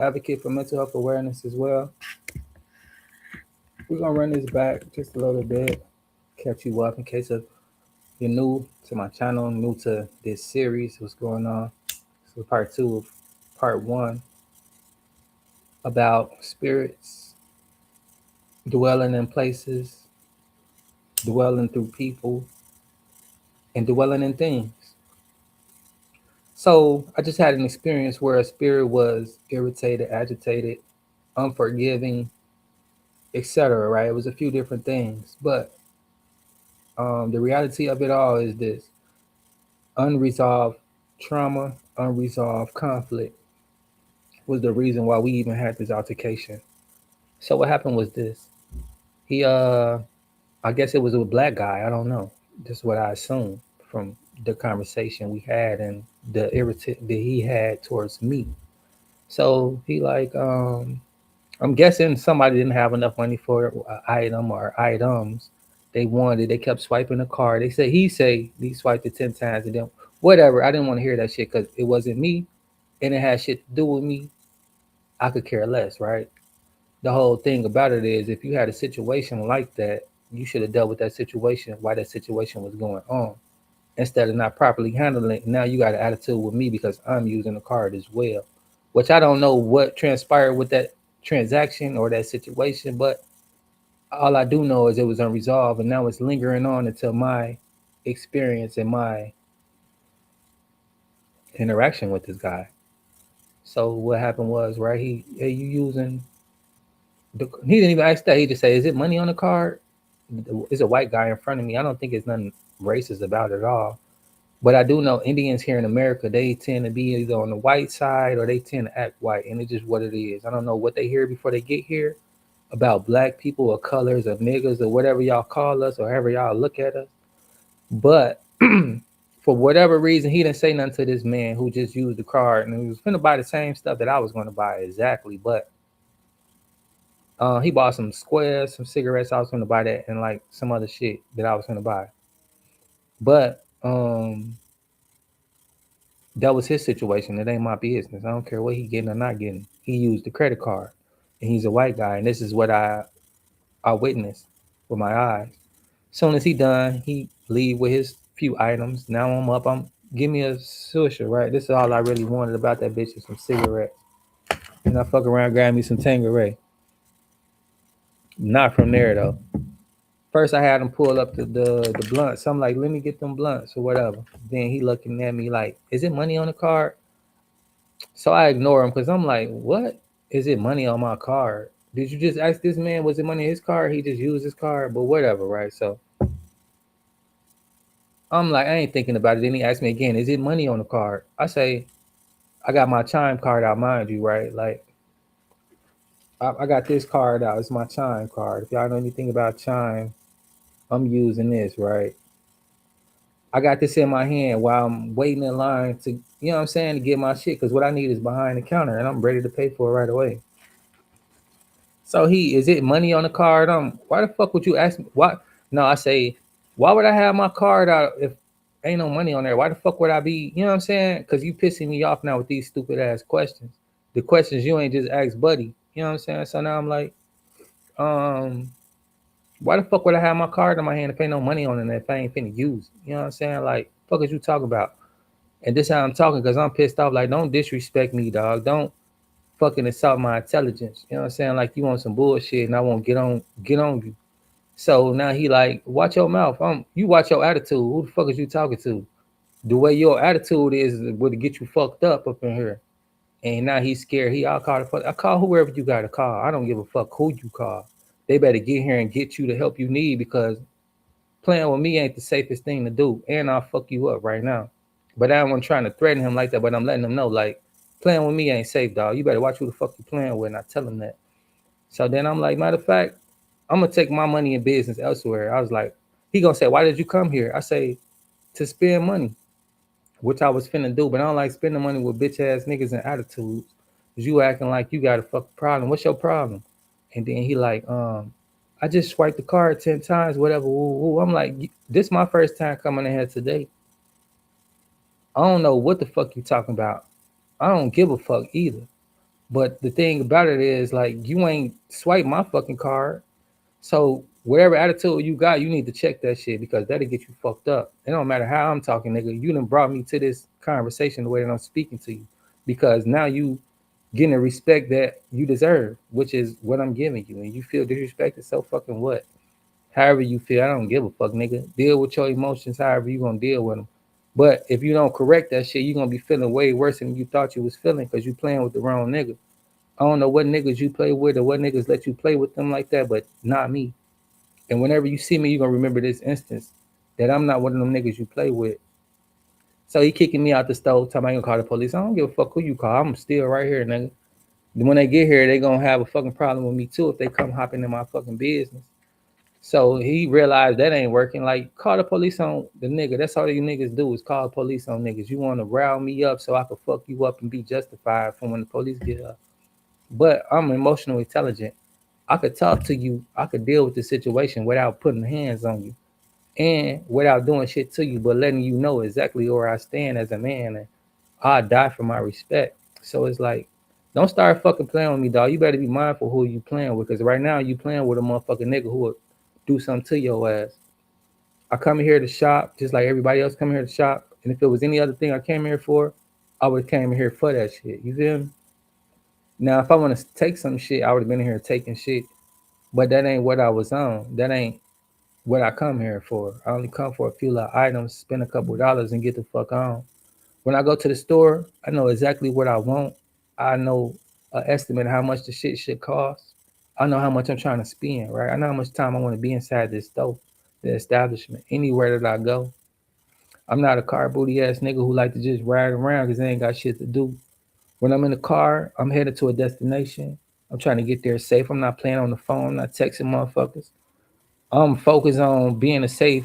advocate for mental health awareness as well. We're gonna run this back just a little bit, catch you up in case of you're new to my channel, new to this series, what's going on. So part 2 of part 1 about spirits dwelling in places, dwelling through people, and dwelling in things. So I just had an experience where a spirit was irritated, agitated, unforgiving, etc. Right? It was a few different things, but the reality of it all is this: unresolved trauma, unresolved conflict was the reason why we even had this altercation. So what happened was this. He I guess it was a black guy, I don't know. This is what I assume from the conversation we had and the irritant that he had towards me. So he like I'm guessing somebody didn't have enough money for an item or items they wanted. They kept swiping the card. He swiped it 10 times and then whatever. I didn't want to hear that shit because it wasn't me and it had shit to do with me. I could care less, right? The whole thing about it is if you had a situation like that, you should have dealt with that situation while that situation was going on instead of not properly handling it. Now you got an attitude with me because I'm using the card as well, which I don't know what transpired with that transaction or that situation, but all I do know is it was unresolved and now it's lingering on until my experience and my interaction with this guy. So what happened was, right, hey, you using he didn't even ask that. He just said, "Is it money on the card?" It's a white guy in front of me. I don't think it's nothing racist about it at all. But I do know Indians here in America, they tend to be either on the white side or they tend to act white, and it's just what it is. I don't know what they hear before they get here about black people or colors or niggas or whatever y'all call us or however y'all look at us. But for whatever reason, he didn't say nothing to this man who just used the card and he was going to buy the same stuff that I was going to buy exactly. But he bought some squares, some cigarettes. I was going to buy that, and like some other shit that I was going to buy. But that was his situation. It ain't my business. I don't care what he getting or not getting. He used the credit card, and he's a white guy, and this is what I witnessed with my eyes. Soon as he done, he leave with his few items. Now I'm up. I'm give me a susha, right? This is all I really wanted about that bitch is some cigarettes. And I fuck around, grab me some Tangeray. Not from there though. First, I had him pull up the blunts. I'm like, let me get them blunts or whatever. Then he looking at me like, is it money on the card? So I ignore him because I'm like, what? Is it money on my card? Did you just ask this man, was it money on his card? He just used his card, but whatever, right? So I'm like, I ain't thinking about it. Then he asked me again, is it money on the card? I say, I got my chime card out, mind you, right? Like, I got this card out. It's my chime card. If y'all know anything about chime, I'm using this, right? I got this in my hand while I'm waiting in line to, you know what I'm saying, to get my shit. Because what I need is behind the counter and I'm ready to pay for it right away. So is it money on the card? Why the fuck would you ask me? Why? No, I say, why would I have my card out if ain't no money on there? Why the fuck would I be, you know what I'm saying? Because you pissing me off now with these stupid ass questions. The questions you ain't just asked buddy. You know what I'm saying? So now I'm like, um, why the fuck would I have my card in my hand if ain't no money on it if I ain't finna use it? You know what I'm saying? Like, fuck is you talking about? And this how I'm talking because I'm pissed off. Like, don't disrespect me, dog. Don't fucking insult my intelligence. You know what I'm saying? Like you want some bullshit and I won't get on you. So now he like, watch your mouth. You watch your attitude. Who the fuck is you talking to? The way your attitude is would get you fucked up in here. And now he's scared. I'll call the fuck. I call whoever you got to call. I don't give a fuck who you call. They better get here and get you the help you need because playing with me ain't the safest thing to do. And I'll fuck you up right now. But I wasn't trying to threaten him like that. But I'm letting him know, like, playing with me ain't safe, dog. You better watch who the fuck you playing with. And I tell him that. So then I'm like, matter of fact, I'm gonna take my money in business elsewhere. I was like, he gonna say, why did you come here? I say, to spend money, which I was finna do, but I don't like spending money with bitch ass niggas and attitudes. Cause you acting like you got a fucking problem. What's your problem? And then he like, I just swiped the card 10 times, whatever. Woo, woo. I'm like, this my first time coming in here today. I don't know what the fuck you talking about. I don't give a fuck either. But the thing about it is, like, you ain't swipe my fucking card. So whatever attitude you got, you need to check that shit because that'll get you fucked up. It don't matter how I'm talking, nigga. You done brought me to this conversation the way that I'm speaking to you. Because now you getting the respect that you deserve, which is what I'm giving you. And you feel disrespected, so fucking what? However you feel, I don't give a fuck, nigga. Deal with your emotions however you gonna deal with them. But if you don't correct that shit, you gonna be feeling way worse than you thought you was feeling because you playing with the wrong nigga. I don't know what niggas you play with or what niggas let you play with them like that, but not me. And whenever you see me, you're gonna remember this instance that I'm not one of them niggas you play with. So he kicking me out the stove, talking about gonna call the police. I don't give a fuck who you call. I'm still right here, nigga. When they get here, they gonna have a fucking problem with me too if they come hopping in my fucking business. So he realized that ain't working. Like, call the police on the nigga. That's all you niggas do is call the police on niggas. You want to rile me up so I can fuck you up and be justified for when the police get up. But I'm emotionally intelligent. I could talk to you. I could deal with the situation without putting hands on you and without doing shit to you, but letting you know exactly where I stand as a man. And I die for my respect. So it's like, don't start fucking playing with me, dog. You better be mindful who you playing with, because right now you playing with a motherfucking nigga who will do something to your ass. I come here to shop just like everybody else come here to shop. And if it was any other thing I came here for, I would have came here for that shit. You feel me? Now, if I want to take some shit, I would have been here taking shit. But that ain't what I was on. That ain't what I come here for. I only come for a few little items, spend a couple of dollars, and get the fuck on. When I go to the store, I know exactly what I want. I know an estimate of how much the shit should cost. I know how much I'm trying to spend, right? I know how much time I want to be inside this store, the establishment, anywhere that I go. I'm not a car booty ass nigga who like to just ride around because they ain't got shit to do. When I'm in the car, I'm headed to a destination. I'm trying to get there safe. I'm not playing on the phone. I'm not texting motherfuckers. I'm focused on being a safe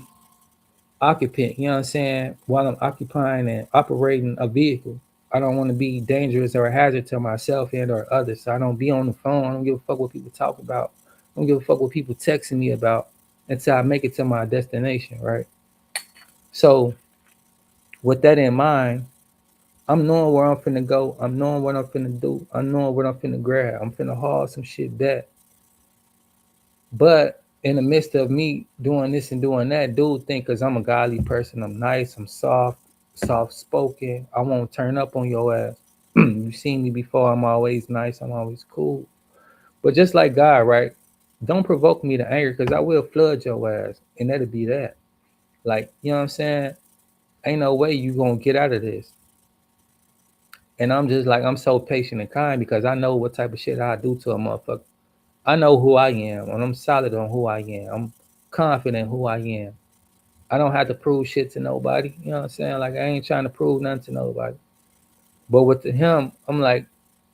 occupant, you know what I'm saying, while I'm occupying and operating a vehicle. I don't want to be dangerous or a hazard to myself and or others. So I don't be on the phone. I don't give a fuck what people talk about. I don't give a fuck what people texting me about until I make it to my destination, right? So with that in mind, I'm knowing where I'm finna go. I'm knowing what I'm finna do. I'm knowing what I'm finna grab. I'm finna haul some shit back. But in the midst of me doing this and doing that, dude think because I'm a godly person, I'm nice, I'm soft spoken. I won't turn up on your ass. You've seen me before. I'm always nice. I'm always cool. But just like God, right? Don't provoke me to anger because I will flood your ass. And that'll be that. Like, you know what I'm saying? Ain't no way you gonna get out of this. And I'm just like, I'm so patient and kind because I know what type of shit I do to a motherfucker. I know who I am, and I'm solid on who I am. I'm confident who I am. I don't have to prove shit to nobody. You know what I'm saying? Like, I ain't trying to prove nothing to nobody. But with him, I'm like,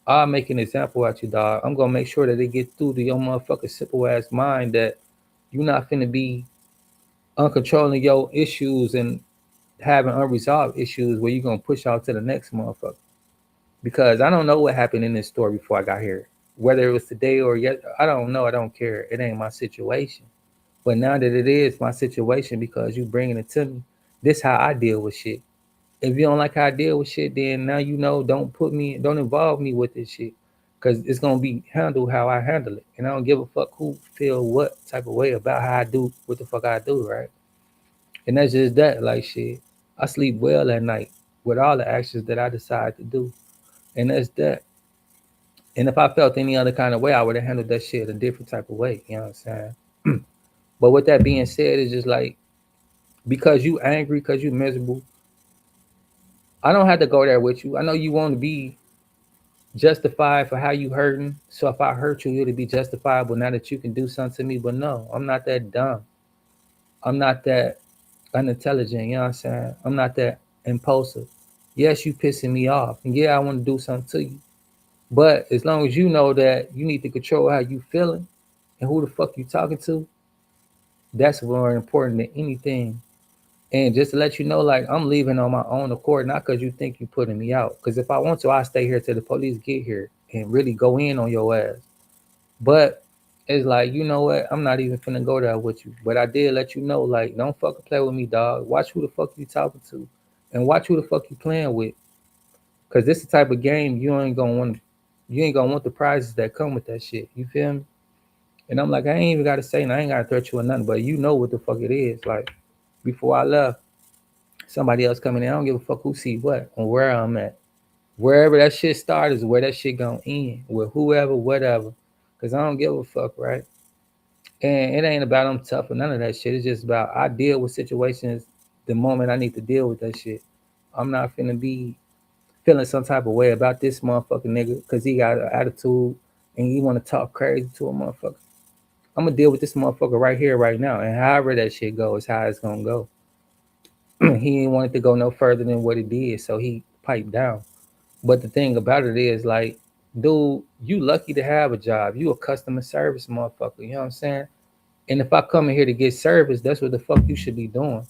I'll make an example out you, dog. I'm gonna make sure that it get through to your motherfucking simple ass mind that you're not finna be uncontrolling your issues and having unresolved issues where you're gonna push out to the next motherfucker. Because I don't know what happened in this store before I got here. Whether it was today or yet, I don't know. I don't care. It ain't my situation. But now that it is my situation because you bringing it to me, this how I deal with shit. If you don't like how I deal with shit, then now you know. Don't involve me with this shit, because it's gonna be handled how I handle it, and I don't give a fuck who feel what type of way about how I do what the fuck I do, right? And that's just that, like shit. I sleep well at night with all the actions that I decide to do, and that's that. And if I felt any other kind of way, I would have handled that shit a different type of way. You know what I'm saying? But with that being said, it's just like, because you angry, because you miserable, I don't have to go there with you. I know you want to be justified for how you hurting. So if I hurt you, it'll be justifiable now that you can do something to me. But no, I'm not that dumb. I'm not that unintelligent. You know what I'm saying? I'm not that impulsive. Yes, you pissing me off. And yeah, I want to do something to you. But as long as you know that you need to control how you feeling and who the fuck you talking to, that's more important than anything. And just to let you know, like, I'm leaving on my own accord, not because you think you putting me out. Because if I want to, I stay here till the police get here and really go in on your ass. But it's like, you know what? I'm not even finna go there with you. But I did let you know, like, don't fucking play with me, dog. Watch who the fuck you talking to, and watch who the fuck you playing with. Because this is the type of game you ain't gonna want to You ain't gonna want the prizes that come with that shit. You feel me? And I'm like, I ain't even gotta say, and I ain't gotta threat you or nothing, but you know what the fuck it is. Like before I left, somebody else coming in. I don't give a fuck who see what or where I'm at. Wherever that shit started is where that shit gonna end with whoever, whatever. Cause I don't give a fuck, right? And it ain't about I'm tough or none of that shit. It's just about I deal with situations the moment I need to deal with that shit. I'm not finna be feeling some type of way about this motherfucking nigga because he got an attitude and he want to talk crazy to a motherfucker. I'm gonna deal with this motherfucker right here, right now, and however that shit goes, how it's gonna go. He didn't want it to go no further than what it did, so he piped down. But the thing about it is, like, dude, you lucky to have a job. You a customer service motherfucker. You know what I'm saying? And if I come in here to get service, that's what the fuck you should be doing.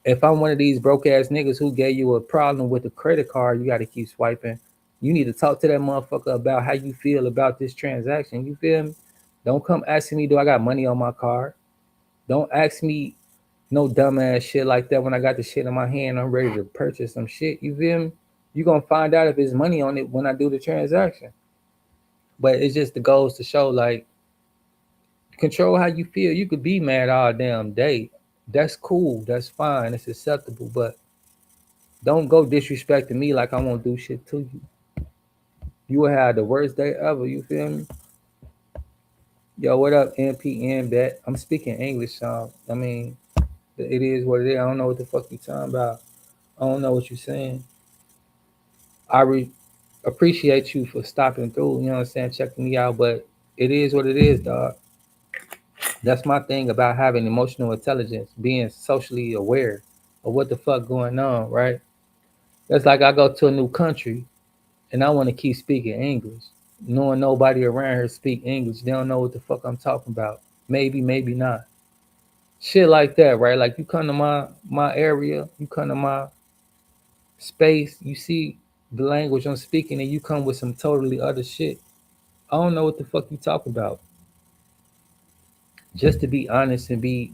If I'm one of these broke ass niggas who gave you a problem with the credit card, you got to keep swiping. You need to talk to that motherfucker about how you feel about this transaction. You feel me? Don't come asking me, do I got money on my card? Don't ask me no dumbass shit like that when I got the shit in my hand. I'm ready to purchase some shit. You feel me? You gonna find out if there's money on it when I do the transaction. But it's just the goals to show like control how you feel. You could be mad all damn day. That's cool. That's fine. It's acceptable. But don't go disrespecting me like I won't do shit to you. You will have the worst day ever. You feel me? Yo, what up, NPN bet? I'm speaking English, so I mean, it is what it is. I don't know what the fuck you talking about. I don't know what you're saying. Appreciate you for stopping through. You know what I'm saying? Checking me out, but it is what it is, dog. That's my thing about having emotional intelligence, being socially aware of what the fuck going on, right? That's like I go to a new country and I want to keep speaking English, knowing nobody around here speak English. They don't know what the fuck I'm talking about. Maybe, maybe not. Shit like that, right? Like you come to my area, you come to my space, you see the language I'm speaking, and you come with some totally other shit. I don't know what the fuck you talk about. Just to be honest and be,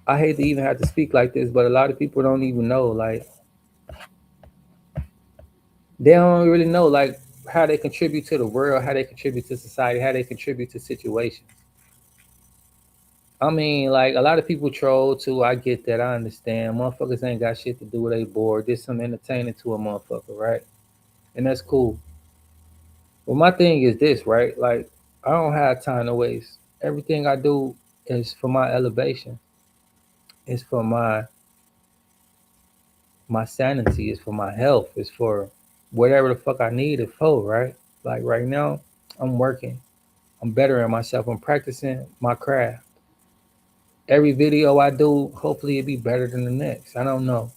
I hate to even have to speak like this, but a lot of people don't even know, like, they don't really know, like, how they contribute to the world, how they contribute to society, how they contribute to situations. I mean, like, a lot of people troll too. I get that. I understand. Motherfuckers ain't got shit to do with they bored. There's some entertaining to a motherfucker, right? And that's cool. Well, my thing is this, right? Like, I don't have time to waste. Everything I do is for my elevation. It's for my sanity. It's for my health. It's for whatever the fuck I need it for, right? Like right now, I'm working. I'm bettering myself. I'm practicing my craft. Every video I do, hopefully it be better than the next. I don't know.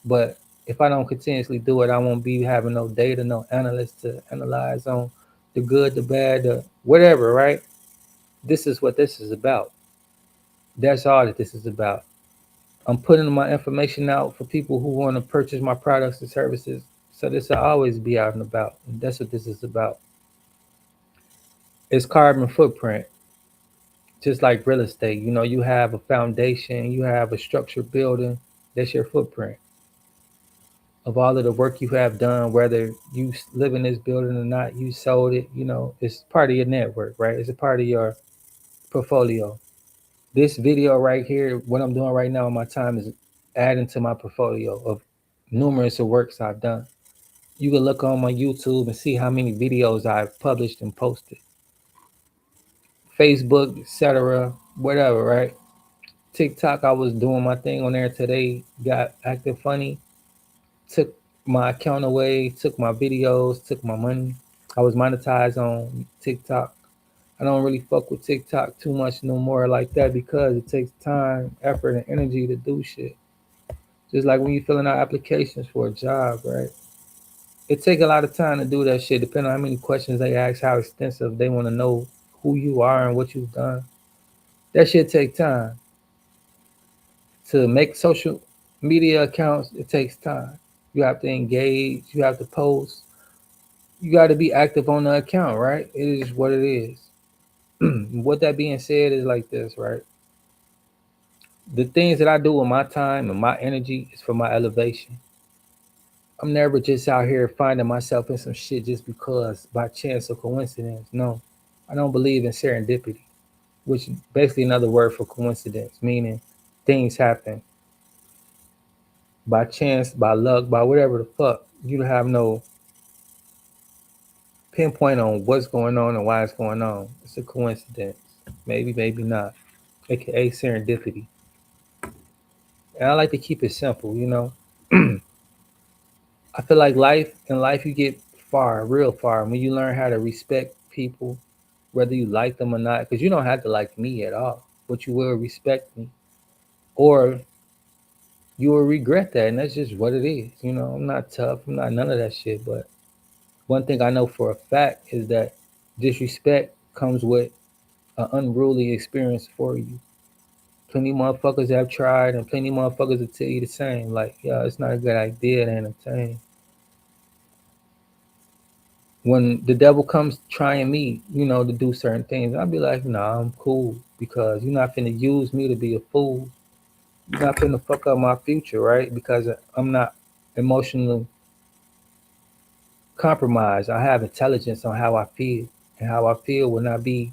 But if I don't continuously do it, I won't be having no data, no analysts to analyze on the good, the bad, the whatever, right? This is what this is about. That's all that this is about. I'm putting my information out for people who want to purchase my products and services. So this will always be out and about. And that's what this is about. It's carbon footprint, just like real estate. You have a foundation, you have a structured building. That's your footprint of all of the work you have done, whether you live in this building or not, you sold it. It's part of your network, right? It's a part of your portfolio. This video right here, what I'm doing right now in my time is adding to my portfolio of numerous of works I've done. You can look on my YouTube and see how many videos I've published and posted. Facebook, etc., whatever, right? TikTok, I was doing my thing on there today, got acting funny, took my account away, took my videos, took my money. I was monetized on TikTok. I don't really fuck with TikTok too much no more like that because it takes time, effort, and energy to do shit. Just like when you're filling out applications for a job, right? It take a lot of time to do that shit, depending on how many questions they ask, how extensive they want to know who you are and what you've done. That shit take time. To make social media accounts, it takes time. You have to engage, you have to post, you got to be active on the account, right? It is what it is. What that being said is like this, right? The things that I do with my time and my energy is for my elevation. I'm never just out here finding myself in some shit just because by chance or coincidence. No, I don't believe in serendipity, which is basically another word for coincidence, meaning things happen by chance, by luck, by whatever the fuck. You don't have no pinpoint on what's going on and why it's going on. It's a coincidence. Maybe, maybe not. AKA serendipity. And I like to keep it simple, you know. I feel like life you get far, real far, when you learn how to respect people, whether you like them or not, because you don't have to like me at all, but you will respect me. Or you will regret that, and that's just what it is. You know, I'm not tough, I'm not none of that shit, but one thing I know for a fact is that disrespect comes with an unruly experience for you. Plenty motherfuckers have tried, and plenty motherfuckers will tell you the same. Like, yeah, it's not a good idea to entertain. When the devil comes trying me, you know, to do certain things, I'll be like, nah, I'm cool because you're not finna use me to be a fool. You're not finna fuck up my future, right? Because I'm not emotionally compromised. I have intelligence on how I feel, and how I feel will not be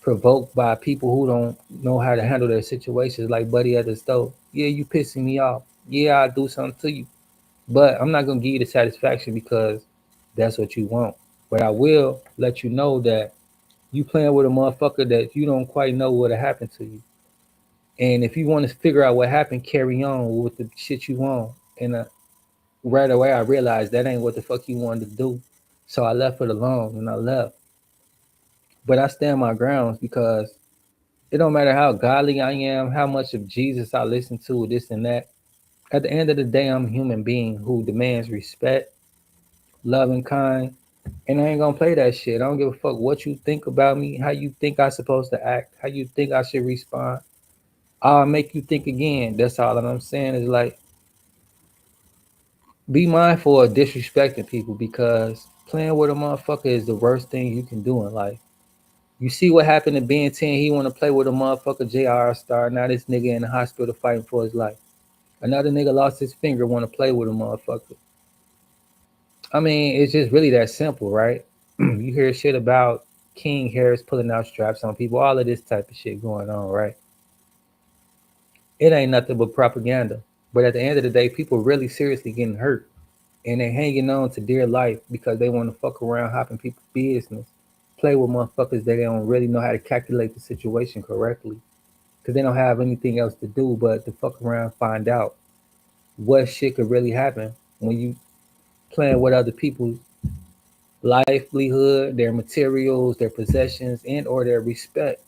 provoked by people who don't know how to handle their situations. Like Buddy at the stove, yeah, you pissing me off. Yeah, I'll do something to you, but I'm not gonna give you the satisfaction because that's what you want. But I will let you know that you playing with a motherfucker that you don't quite know what happened to you. And if you want to figure out what happened, carry on with the shit you want. And right away, I realized that ain't what the fuck you wanted to do. So I left it alone and I left. But I stand my grounds because it don't matter how godly I am, how much of Jesus I listen to, this and that. At the end of the day, I'm a human being who demands respect, love, and kind. And I ain't gonna play that shit. I don't give a fuck what you think about me, how you think I supposed to act, how you think I should respond. I'll make you think again. That's all that I'm saying is like be mindful of disrespecting people because playing with a motherfucker is the worst thing you can do in life. You see what happened to Ben 10, he wanna play with a motherfucker JR star. Now this nigga in the hospital fighting for his life. Another nigga lost his finger, wanna play with a motherfucker. I mean, it's just really that simple, right? You hear shit about King Harris pulling out straps on people, all of this type of shit going on, right? It ain't nothing but propaganda. But at the end of the day, people really seriously getting hurt. And they hanging on to dear life because they want to fuck around, hopping people's business, play with motherfuckers that they don't really know how to calculate the situation correctly. Because they don't have anything else to do but to fuck around, find out what shit could really happen when you playing with other people's livelihood, their materials, their possessions, and or their respect.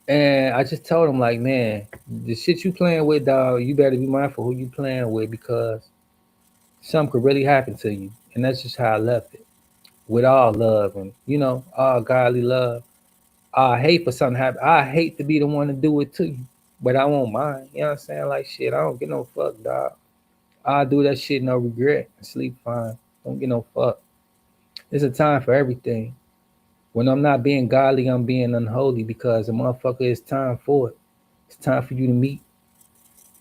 And I just told him like, man, the shit you playing with, dog, you better be mindful who you playing with because something could really happen to you. And that's just how I left it. With all love and, you know, all godly love. I hate for something to happen. I hate to be the one to do it to you. But I won't mind. You know what I'm saying? Like shit, I don't get no fuck, dog. I'll do that shit no regret and sleep fine. Don't get no fuck. There's a time for everything. When I'm not being godly, I'm being unholy because a motherfucker it's time for it. It's time for you to meet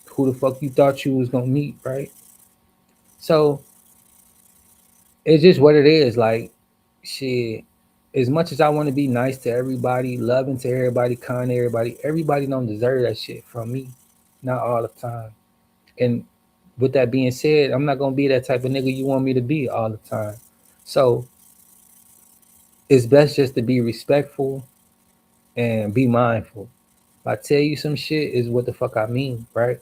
who the fuck you thought you was gonna meet, right? So it's just what it is. Like, shit. As much as I want to be nice to everybody, loving to everybody, kind to everybody don't deserve that shit from me. Not all the time. And with that being said, I'm not gonna be that type of nigga you want me to be all the time. So it's best just to be respectful and be mindful. If I tell you some shit, is what the fuck I mean, right?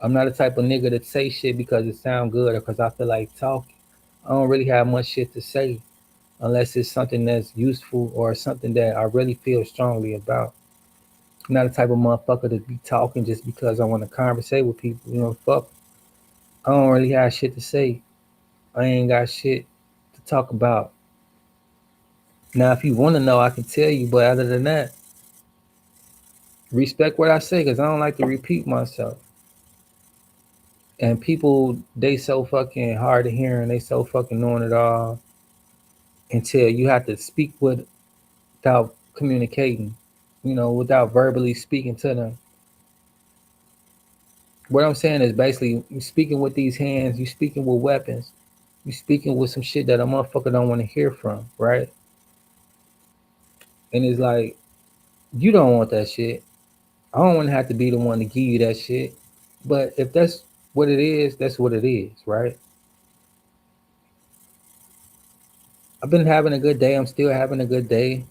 I'm not the type of nigga that say shit because it sound good or because I feel like talking. I don't really have much shit to say unless it's something that's useful or something that I really feel strongly about. I'm not the type of motherfucker to be talking just because I want to conversate with people. You know, fuck. I don't really have shit to say. I ain't got shit to talk about. Now, if you want to know, I can tell you. But other than that, respect what I say because I don't like to repeat myself. And people, they so fucking hard to hear and they so fucking knowing it all until you have to speak without communicating, you know, without verbally speaking to them. What I'm saying is basically you speaking with these hands, you speaking with weapons, you speaking with some shit that a motherfucker don't want to hear from, right? And it's like you don't want that shit. I don't want to have to be the one to give you that shit. But if that's what it is, that's what it is, right? I've been having a good day. I'm still having a good day.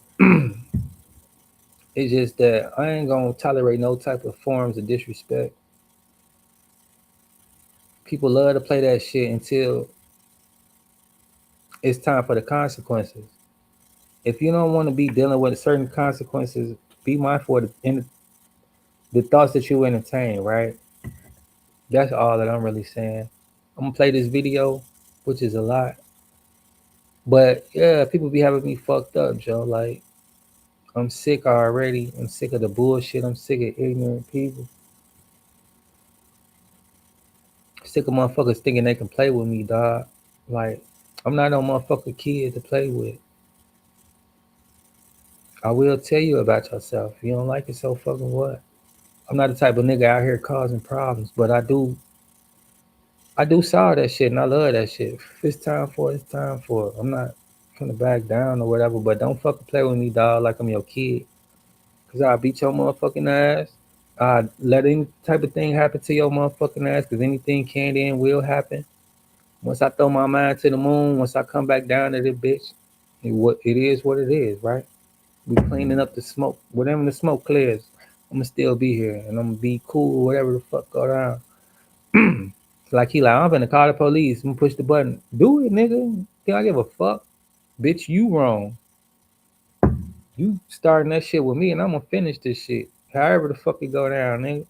It's just that I ain't gonna tolerate no type of forms of disrespect. People love to play that shit until it's time for the consequences. If you don't want to be dealing with certain consequences, be mindful of the thoughts that you entertain, right? That's all that I'm really saying. I'm gonna play this video, which is a lot. But yeah, people be having me fucked up, Joe. Like, I'm sick already. I'm sick of the bullshit. I'm sick of ignorant people. Sick of motherfuckers thinking they can play with me, dog. Like, I'm not no motherfucker kid to play with. I will tell you about yourself. If you don't like it, so fucking what? I'm not the type of nigga out here causing problems, but I do saw that shit and I love that shit. If it's time for it, it's time for it. I'm not gonna back down or whatever, but don't fucking play with me, dog, like I'm your kid. Cause I'll beat your motherfucking ass. I let any type of thing happen to your motherfucking ass, cause anything can and will happen. Once I throw my mind to the moon, once I come back down to this bitch, it is what it is, right? We cleaning up the smoke. Whatever the smoke clears, I'ma still be here and I'm gonna be cool, whatever the fuck go down. Like he like, I'm gonna call the police. I'm gonna push the button. Do it, nigga. Think I give a fuck? Bitch, you wrong. You starting that shit with me and I'm gonna finish this shit. However the fuck it go down, nigga.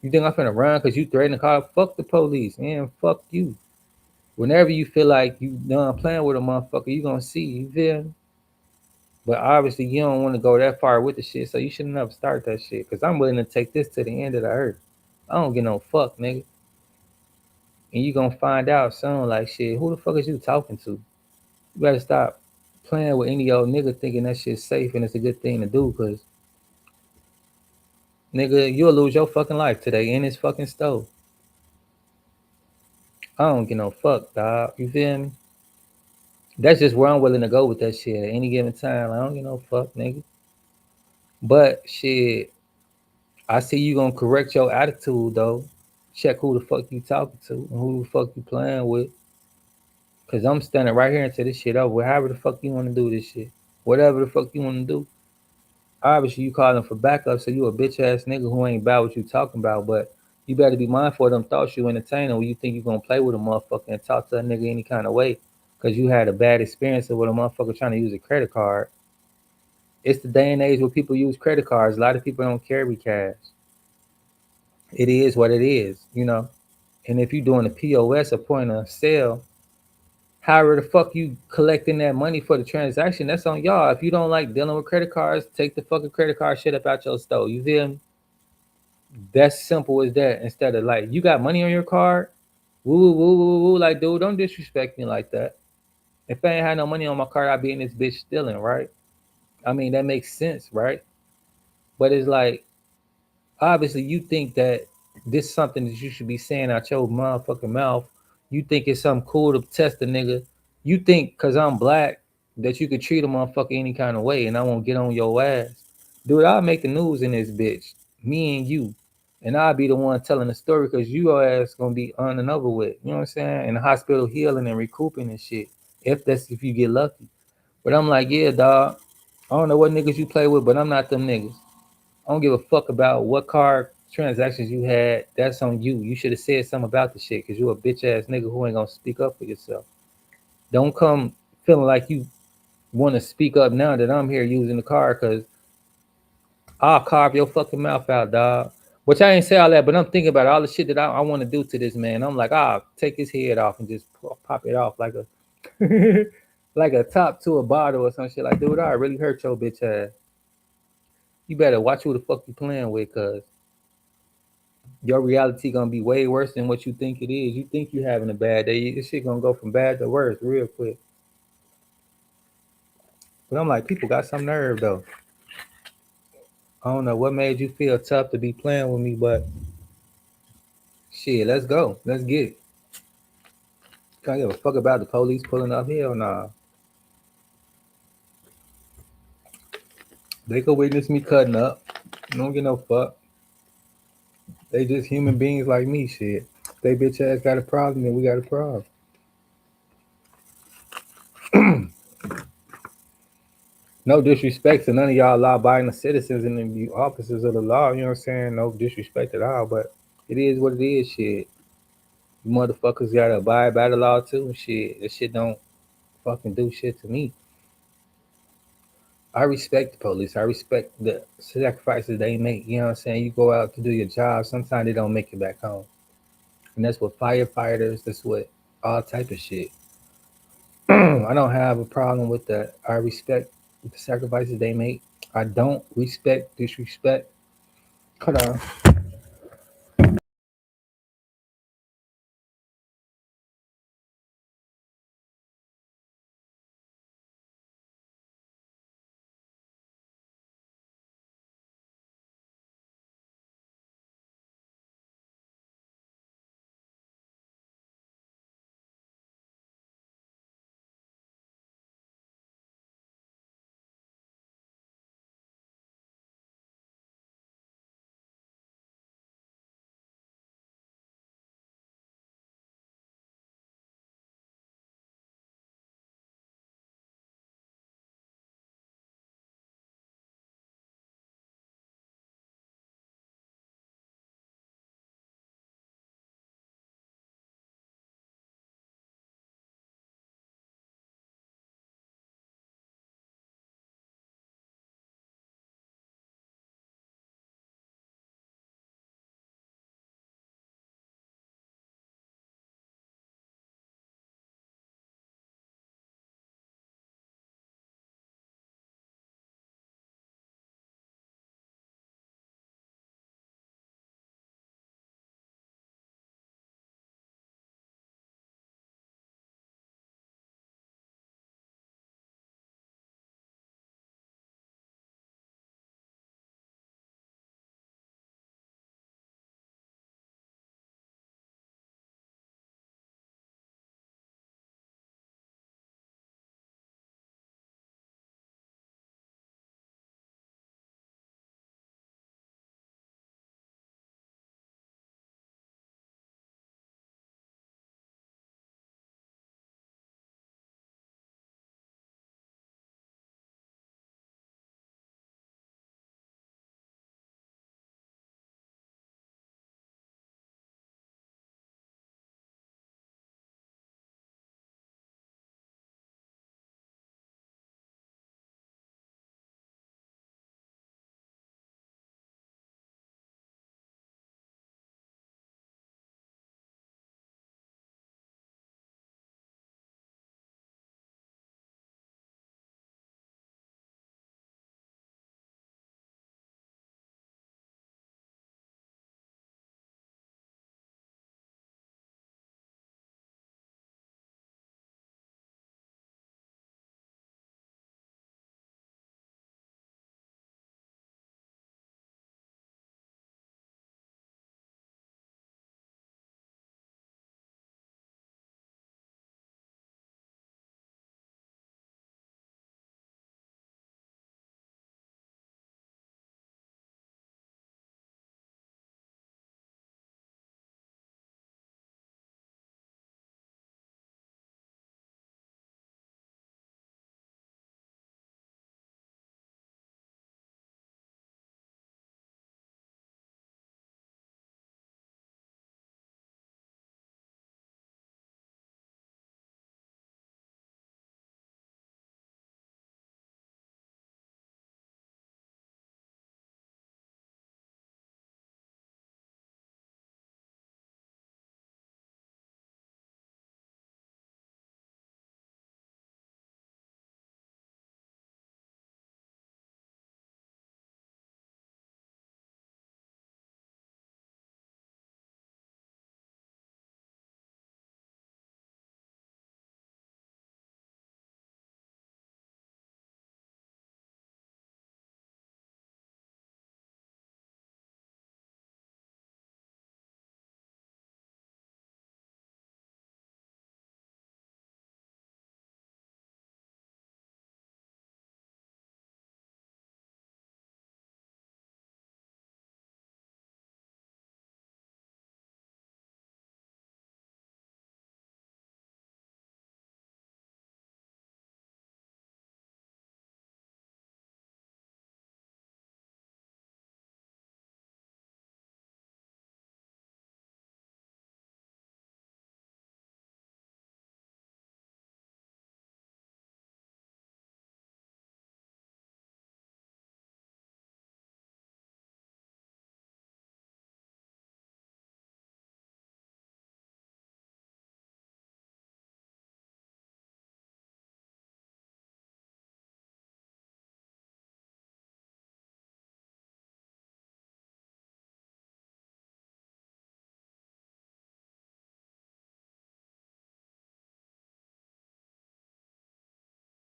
You think I'm finna run because you threatened to call? Fuck the police, man. Fuck you. Whenever you feel like you done playing with a motherfucker, you gonna see. You feel me? But obviously you don't want to go that far with the shit, so you should never start that shit. Cause I'm willing to take this to the end of the earth. I don't get no fuck, nigga. And you gonna find out soon, like shit. Who the fuck is you talking to? You better stop playing with any old nigga thinking that shit's safe and it's a good thing to do. Cause nigga, you'll lose your fucking life today in this fucking stove. I don't get no fuck, dog. You feel me? That's just where I'm willing to go with that shit at any given time. I don't get no fuck, nigga. But shit, I see you gonna correct your attitude though. Check who the fuck you talking to and who the fuck you playing with. Cause I'm standing right here until this shit over. However the fuck you wanna do this shit. Whatever the fuck you wanna do. Obviously you calling for backup, so you a bitch ass nigga who ain't about what you talking about, but you better be mindful of them thoughts you entertaining when you think you gonna play with a motherfucker and talk to a nigga any kind of way. Cause you had a bad experience with a motherfucker trying to use a credit card. It's the day and age where people use credit cards. A lot of people don't carry cash. It is what it is, you know. And if you doing a POS, a point of sale, however the fuck you collecting that money for the transaction, that's on y'all. If you don't like dealing with credit cards, take the fucking credit card shit up out your store. You feel me? That's simple as that. Instead of like, you got money on your card, woo woo woo woo woo, like dude, don't disrespect me like that. If I ain't had no money on my card, I'd be in this bitch stealing, right? I mean that makes sense, right? But it's like obviously you think that this is something that you should be saying out your motherfucking mouth. You think it's something cool to test a nigga. You think because I'm black that you could treat a motherfucker any kind of way and I won't get on your ass. Dude, I'll make the news in this bitch. Me and you. And I'll be the one telling the story because your ass gonna be on and over with. You know what I'm saying? In the hospital healing and recouping and shit. If you get lucky. But I'm like, yeah, dog. I don't know what niggas you play with, but I'm not them niggas. I don't give a fuck about what card transactions you had. That's on you. You should have said something about the shit because you a bitch ass nigga who ain't gonna speak up for yourself. Don't come feeling like you want to speak up now that I'm here using the card because I'll carve your fucking mouth out, dog. Which I ain't say all that, but I'm thinking about all the shit that I want to do to this man. I'm like, take his head off and just pop it off like a like a top to a bottle or some shit. Like, dude, I really hurt your bitch ass. You better watch who the fuck you playing with, cause your reality gonna be way worse than what you think it is. You think you having a bad day. This shit gonna go from bad to worse real quick. But I'm like, people got some nerve though. I don't know what made you feel tough to be playing with me, but Shit, let's go. Let's get it. Can't give a fuck about the police pulling up. Hell nah. They could witness me cutting up. Don't get no fuck. They just human beings like me. Shit. They bitch ass got a problem, then we got a problem. No disrespect to none of y'all law-abiding citizens and the officers of the law. You know what I'm saying? No disrespect at all, but it is what it is. Shit, you motherfuckers gotta abide by the law too. And shit, this shit don't fucking do shit to me. I respect the police. I respect the sacrifices they make. You know what I'm saying? You go out to do your job. Sometimes they don't make it back home, and that's what firefighters. That's what all type of shit. I don't have a problem with that. I respect the sacrifices they make. I don't respect disrespect. Hold on.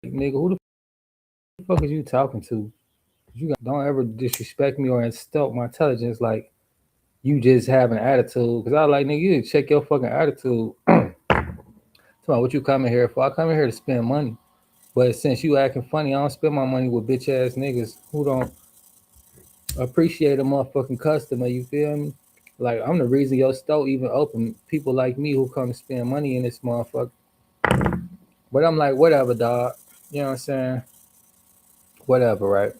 nigga, who the fuck is you talking to? You don't ever disrespect me or insult my intelligence like you just have an attitude. Cause I was like, nigga, you need to check your fucking attitude. Tell me what you coming here for. I come here to spend money. But since you acting funny, I don't spend my money with bitch ass niggas who don't appreciate a motherfucking customer. You feel me? Like I'm the reason your store even open. People like me who come to spend money in this motherfucker. But I'm like, whatever, dog. You know what I'm saying? Whatever, right?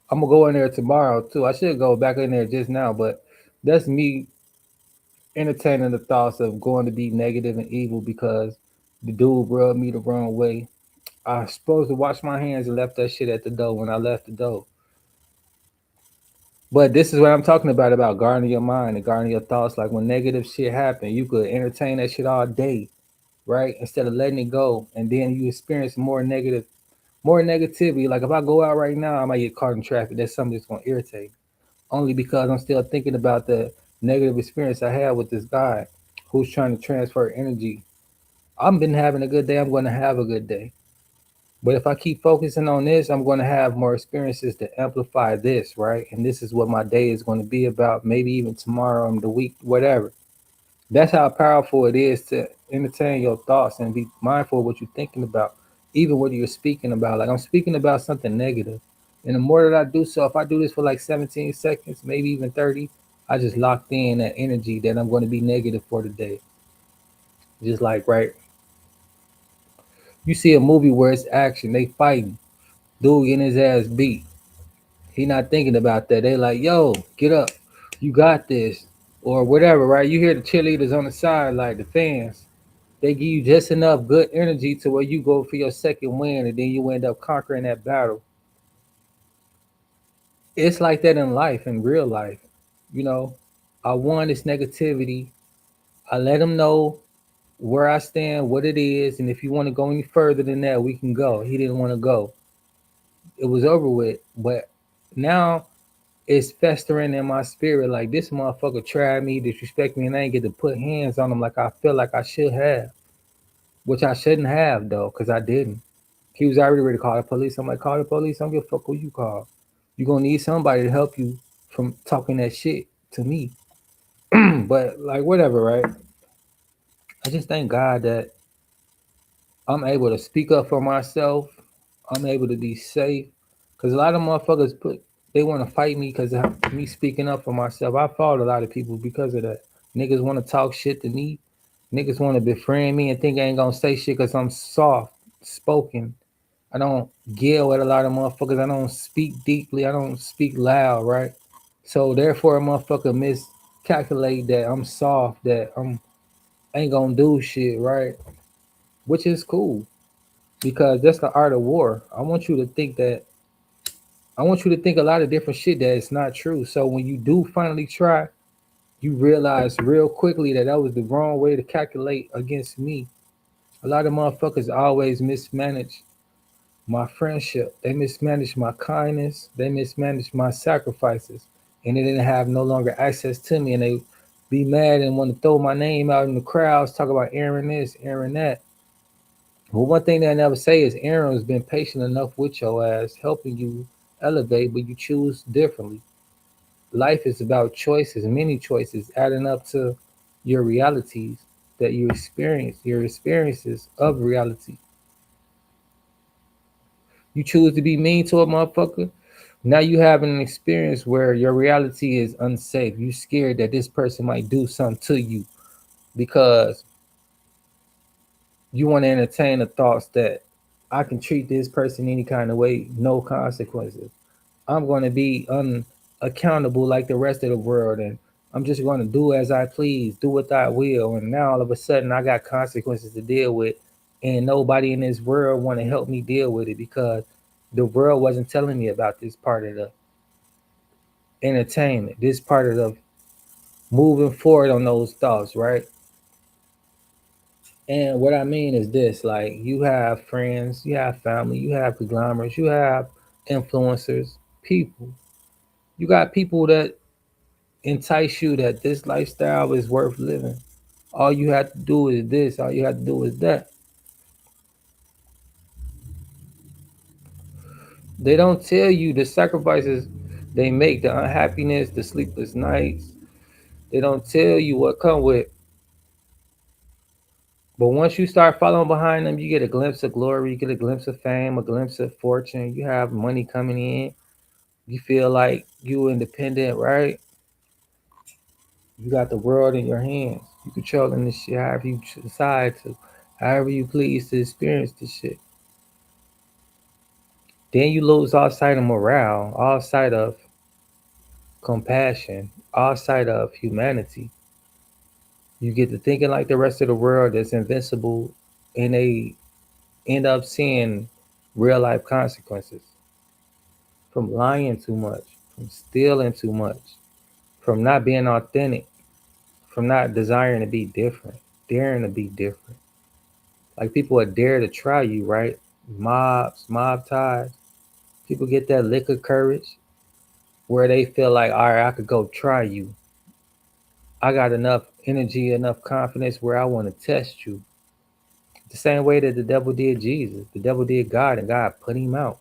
I'm gonna go in there tomorrow too. I should go back in there just now, but that's me entertaining the thoughts of going to be negative and evil because the dude rubbed me the wrong way. I was supposed to wash my hands and left that shit at the door when I left the door. But this is what I'm talking about guarding your mind and guarding your thoughts. Like when negative shit happen, you could entertain that shit all day, right? Instead of letting it go, and then you experience more negativity. Like if I go out right now, I might get caught in traffic. That's something that's gonna irritate me. Only because I'm still thinking about the negative experience I had with this guy who's trying to transfer energy. I've been having a good day. I'm going to have a good day. But if I keep focusing on this, I'm going to have more experiences to amplify this, right? And this is what my day is going to be about, maybe even tomorrow and the week, whatever. That's how powerful it is to entertain your thoughts and be mindful of what you're thinking about, even what you're speaking about. Like I'm speaking about something negative. And the more that I do so, if I do this for like 17 seconds, maybe even 30, I just locked in that energy that I'm going to be negative for the day. Just like, right, you see a movie where it's action, they fighting, dude getting his ass beat. He not thinking about that. They like, yo, get up, you got this, or whatever, right? You hear the cheerleaders on the side, like the fans. They give you just enough good energy to where you go for your second win, and then you end up conquering that battle. It's like that in life, in real life. You know, I won this negativity. I let them know where I stand, what it is, and if you want to go any further than that, we can go. He didn't want to go. It was over with. But now it's festering in my spirit. Like this motherfucker tried me, disrespect me, and I ain't get to put hands on him like I feel like I should have, which I shouldn't have though, because I didn't. He was already ready to call the police. I'm like, call the police. I don't give a fuck who you call. You're gonna need somebody to help you from talking that shit to me. But like whatever, right? I just thank God that I'm able to speak up for myself. I'm able to be safe. Cause a lot of motherfuckers they want to fight me because of me speaking up for myself. I fought a lot of people because of that. Niggas want to talk shit to me. Niggas want to befriend me and think I ain't gonna say shit because I'm soft spoken. I don't yell at a lot of motherfuckers. I don't speak deeply. I don't speak loud, right? So therefore, a motherfucker miscalculate that I'm soft, that I'm ain't gonna do shit, right? Which is cool because that's the art of war. I want you to think a lot of different shit that is not true. So when you do finally try, you realize real quickly that that was the wrong way to calculate against me. A lot of motherfuckers always mismanage my friendship. They mismanaged my kindness. They mismanaged my sacrifices. And they didn't have no longer access to me. And they be mad and want to throw my name out in the crowds, talk about Aaron this, Aaron that. Well, one thing they never say is Aaron has been patient enough with your ass, helping you elevate, but you choose differently. Life is about choices, many choices, adding up to your realities that you experience, your experiences of reality. You choose to be mean to a motherfucker. Now you having an experience where your reality is unsafe. You scared that this person might do something to you because you want to entertain the thoughts that I can treat this person any kind of way, no consequences. I'm going to be unaccountable like the rest of the world, and I'm just going to do as I please, do what I will. And now all of a sudden, I got consequences to deal with, and nobody in this world want to help me deal with it because the world wasn't telling me about this part of the entertainment, this part of the moving forward on those thoughts, right? And what I mean is this: like you have friends, you have family, you have conglomerates, you have influencers, people. You got people that entice you that this lifestyle is worth living. All you have to do is this, all you have to do is that. They don't tell you the sacrifices they make, the unhappiness, the sleepless nights. They don't tell you what come with. But once you start following behind them, you get a glimpse of glory, you get a glimpse of fame, a glimpse of fortune. You have money coming in. You feel like you independent, right? You got the world in your hands. You controlling this shit however you decide to, however you please to experience this shit. Then you lose all sight of morale, all sight of compassion, all sight of humanity. You get to thinking like the rest of the world that's invincible, and they end up seeing real life consequences from lying too much, from stealing too much, from not being authentic, from not desiring to be different, daring to be different. Like people are dare to try you, right? Mobs, mob ties. People get that lick of courage where they feel like, all right, I could go try you. I got enough energy, enough confidence where I want to test you. The same way that the devil did Jesus. The devil did God and God put him out.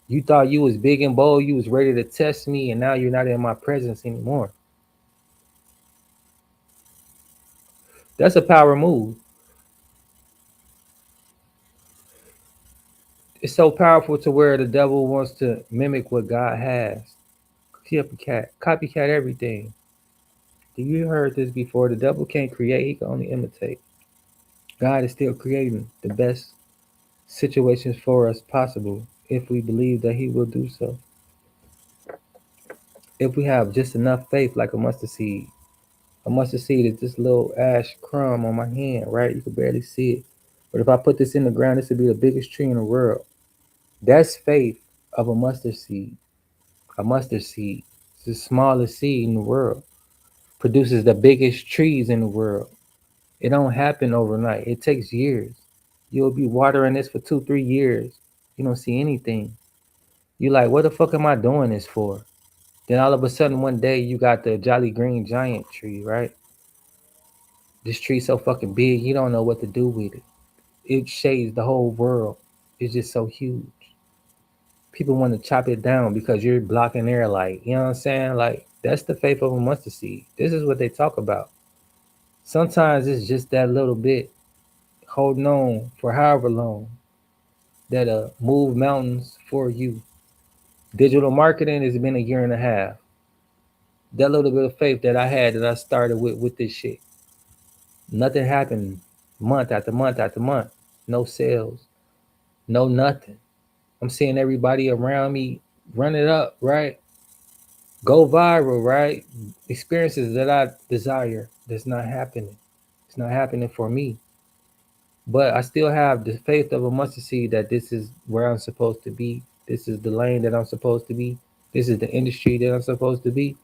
You thought you was big and bold, you was ready to test me, and now you're not in my presence anymore. That's a power move. It's so powerful to where the devil wants to mimic what God has. Copycat everything. You heard this before. The devil can't create, he can only imitate. God is still creating the best situations for us possible if we believe that he will do so. If we have just enough faith like a mustard seed. A mustard seed is this little ash crumb on my hand, right? You can barely see it. But if I put this in the ground, this would be the biggest tree in the world. That's faith of a mustard seed. A mustard seed. It's the smallest seed in the world. Produces the biggest trees in the world. It don't happen overnight. It takes years. You'll be watering this for 2, 3 years. You don't see anything. You like, what the fuck am I doing this for? Then all of a sudden one day you got the Jolly Green Giant tree, right? This tree so fucking big, you don't know what to do with it. It shades the whole world. It's just so huge. People want to chop it down because you're blocking their light. You know what I'm saying? Like that's the faith of a mustard seed. This is what they talk about. Sometimes it's just that little bit holding on for however long that move mountains for you. Digital marketing has been a year and a half. That little bit of faith that I had that I started with this shit. Nothing happened month after month after month. No sales, no nothing. I'm seeing everybody around me run it up, right? Go viral, right? Experiences that I desire that's not happening. It's not happening for me. But I still have the faith of a mustard seed that this is where I'm supposed to be. This is the lane that I'm supposed to be. This is the industry that I'm supposed to be.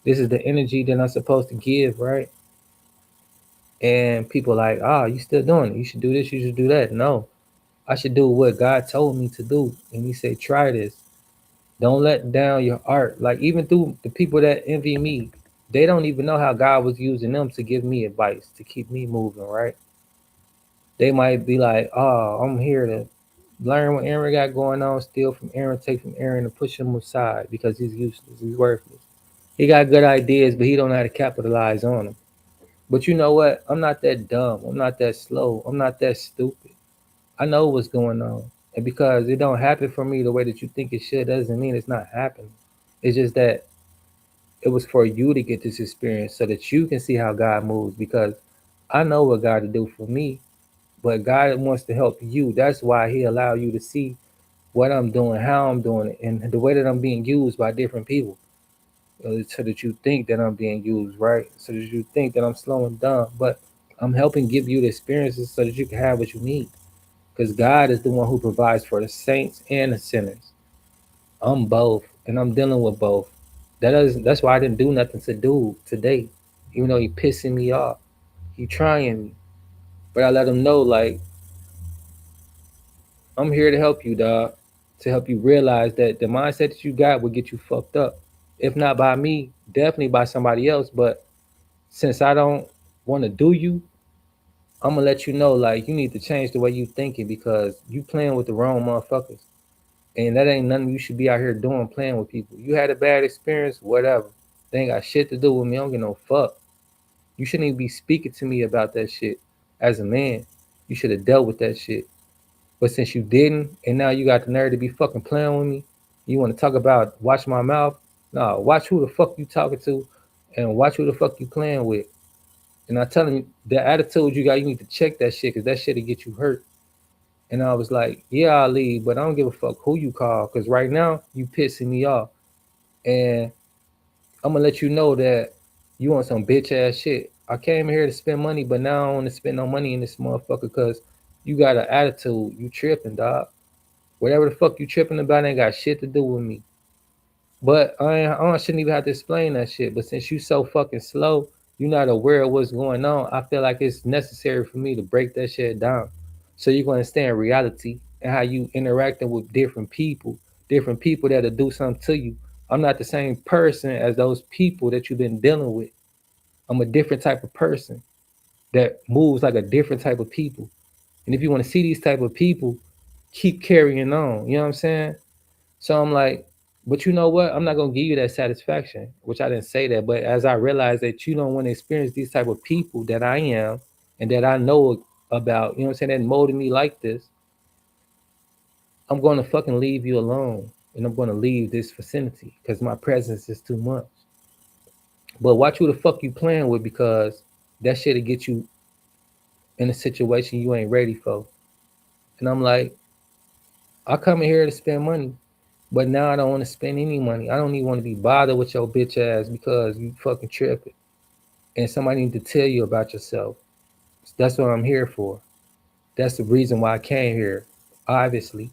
This is the energy that I'm supposed to give, right? And people like, you still doing it. You should do this, you should do that. No, I should do what God told me to do. And he said, try this. Don't let down your art. Like even through the people that envy me, they don't even know how God was using them to give me advice, to keep me moving, right? They might be like, I'm here to learn what Aaron got going on, steal from Aaron, take from Aaron, and push him aside because he's useless, he's worthless. He got good ideas, but he don't know how to capitalize on them. But you know what? I'm not that dumb. I'm not that slow. I'm not that stupid. I know what's going on. And because it don't happen for me the way that you think it should, doesn't mean it's not happening. It's just that it was for you to get this experience so that you can see how God moves. Because I know what God to do for me, but God wants to help you. That's why He allowed you to see what I'm doing, how I'm doing it, and the way that I'm being used by different people. So that you think that I'm being used, right? So that you think that I'm slowing down, but I'm helping give you the experiences so that you can have what you need. Because God is the one who provides for the saints and the sinners. I'm both, and I'm dealing with both. That's why I didn't do nothing to do today, even though he pissing me off. He trying me, but I let him know like I'm here to help you, dog. To help you realize that the mindset that you got will get you fucked up. If not by me, definitely by somebody else. But since I don't want to do you, I'm gonna let you know like you need to change the way you thinking because you playing with the wrong motherfuckers. And that ain't nothing you should be out here doing, playing with people. You had a bad experience, whatever. They ain't got shit to do with me. I don't get no fuck. You shouldn't even be speaking to me about that shit. As a man, you should have dealt with that shit. But since you didn't, and now you got the nerve to be fucking playing with me, you want to talk about watch my mouth? No, watch who the fuck you talking to, and watch who the fuck you playing with. And I tell him the attitude you got, you need to check that shit, cause that shit'll get you hurt. And I was like, yeah, I'll leave, but I don't give a fuck who you call, cause right now you pissing me off, and I'm gonna let you know that you want some bitch ass shit. I came here to spend money, but now I don't want to spend no money in this motherfucker, cause you got an attitude. You tripping, dog. Whatever the fuck you tripping about ain't got shit to do with me. But I shouldn't even have to explain that shit. But since you so fucking slow, you're not aware of what's going on. I feel like it's necessary for me to break that shit down, so you can understand reality and how you interacting with different people that'll do something to you. I'm not the same person as those people that you've been dealing with. I'm a different type of person that moves like a different type of people. And if you want to see these type of people, keep carrying on. You know what I'm saying? So I'm like, but you know what? I'm not gonna give you that satisfaction, which I didn't say that. But as I realize that you don't want to experience these type of people that I am and that I know about, you know what I'm saying, that molded me like this, I'm gonna fucking leave you alone and I'm gonna leave this vicinity because my presence is too much. But watch who the fuck you playing with because that shit'll get you in a situation you ain't ready for. And I'm like, I come in here to spend money. But now I don't want to spend any money. I don't even want to be bothered with your bitch ass because you fucking tripping. And somebody need to tell you about yourself. That's what I'm here for. That's the reason why I came here, obviously.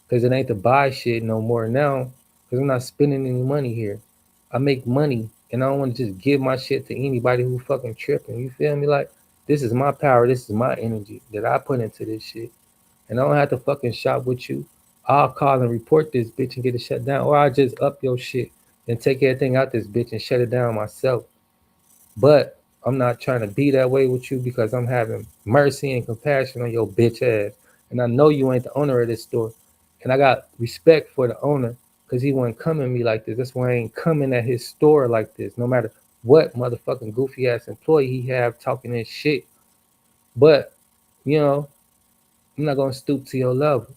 Because it ain't to buy shit no more now. Because I'm not spending any money here. I make money and I don't want to just give my shit to anybody who fucking tripping. You feel me? Like, this is my power. This is my energy that I put into this shit. And I don't have to fucking shop with you. I'll call and report this bitch and get it shut down, or I'll just up your shit and take everything out this bitch and shut it down myself. But I'm not trying to be that way with you because I'm having mercy and compassion on your bitch ass. And I know you ain't the owner of this store. And I got respect for the owner because he wouldn't come at me like this. That's why I ain't coming at his store like this, no matter what motherfucking goofy ass employee he have talking his shit. But, you know, I'm not gonna stoop to your level.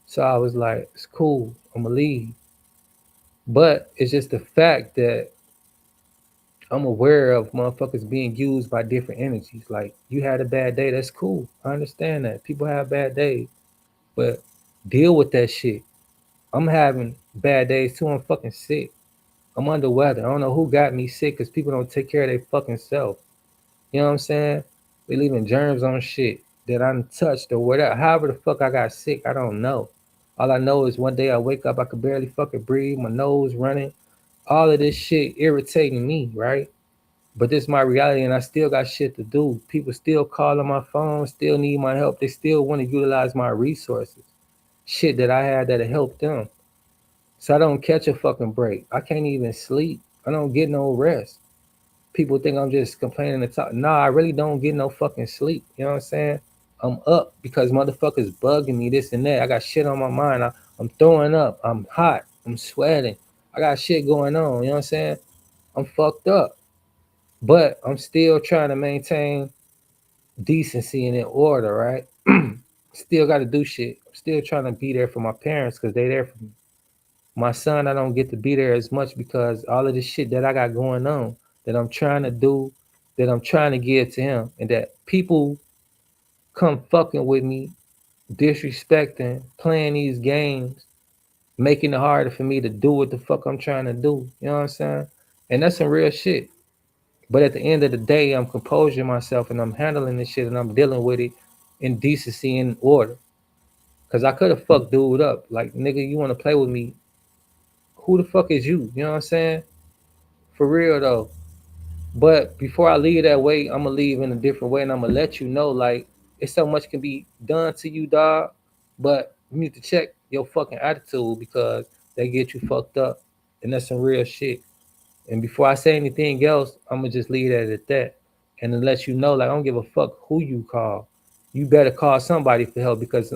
So I was like, it's cool, I'm gonna leave. But it's just the fact that I'm aware of motherfuckers being used by different energies. Like, you had a bad day, that's cool. I understand that. People have bad days. But deal with that shit. I'm having bad days too. I'm fucking sick. I'm under weather. I don't know who got me sick because people don't take care of their fucking self. You know what I'm saying? They leaving germs on shit that I touched or whatever. However the fuck I got sick, I don't know. All I know is one day I wake up, I could barely fucking breathe, my nose running, all of this shit irritating me, right? But this is my reality and I still got shit to do. People still call on my phone, still need my help. They still want to utilize my resources. Shit that I had that'll help them. So I don't catch a fucking break. I can't even sleep. I don't get no rest. People think I'm just complaining and talk. Nah, I really don't get no fucking sleep. You know what I'm saying? I'm up because motherfuckers bugging me, this and that. I got shit on my mind. I'm throwing up. I'm hot. I'm sweating. I got shit going on. You know what I'm saying? I'm fucked up. But I'm still trying to maintain decency and in order, right? Still got to do shit. I'm still trying to be there for my parents because they there for me. My son, I don't get to be there as much because all of this shit that I got going on that I'm trying to do, that I'm trying to give to him, and that people come fucking with me, disrespecting, playing these games, making it harder for me to do what the fuck I'm trying to do. You know what I'm saying? And that's some real shit. But at the end of the day, I'm composing myself and I'm handling this shit and I'm dealing with it in decency and order. Cause I could have fucked dude up. Like, nigga, you wanna play with me? Who the fuck is you? You know what I'm saying? For real though. But before I leave that way, I'm gonna leave in a different way, and I'm gonna let you know, like, it's so much can be done to you, dog. But you need to check your fucking attitude because they get you fucked up, and that's some real shit. And before I say anything else, I'm gonna just leave that at that, and then let you know, like, I don't give a fuck who you call. You better call somebody for help because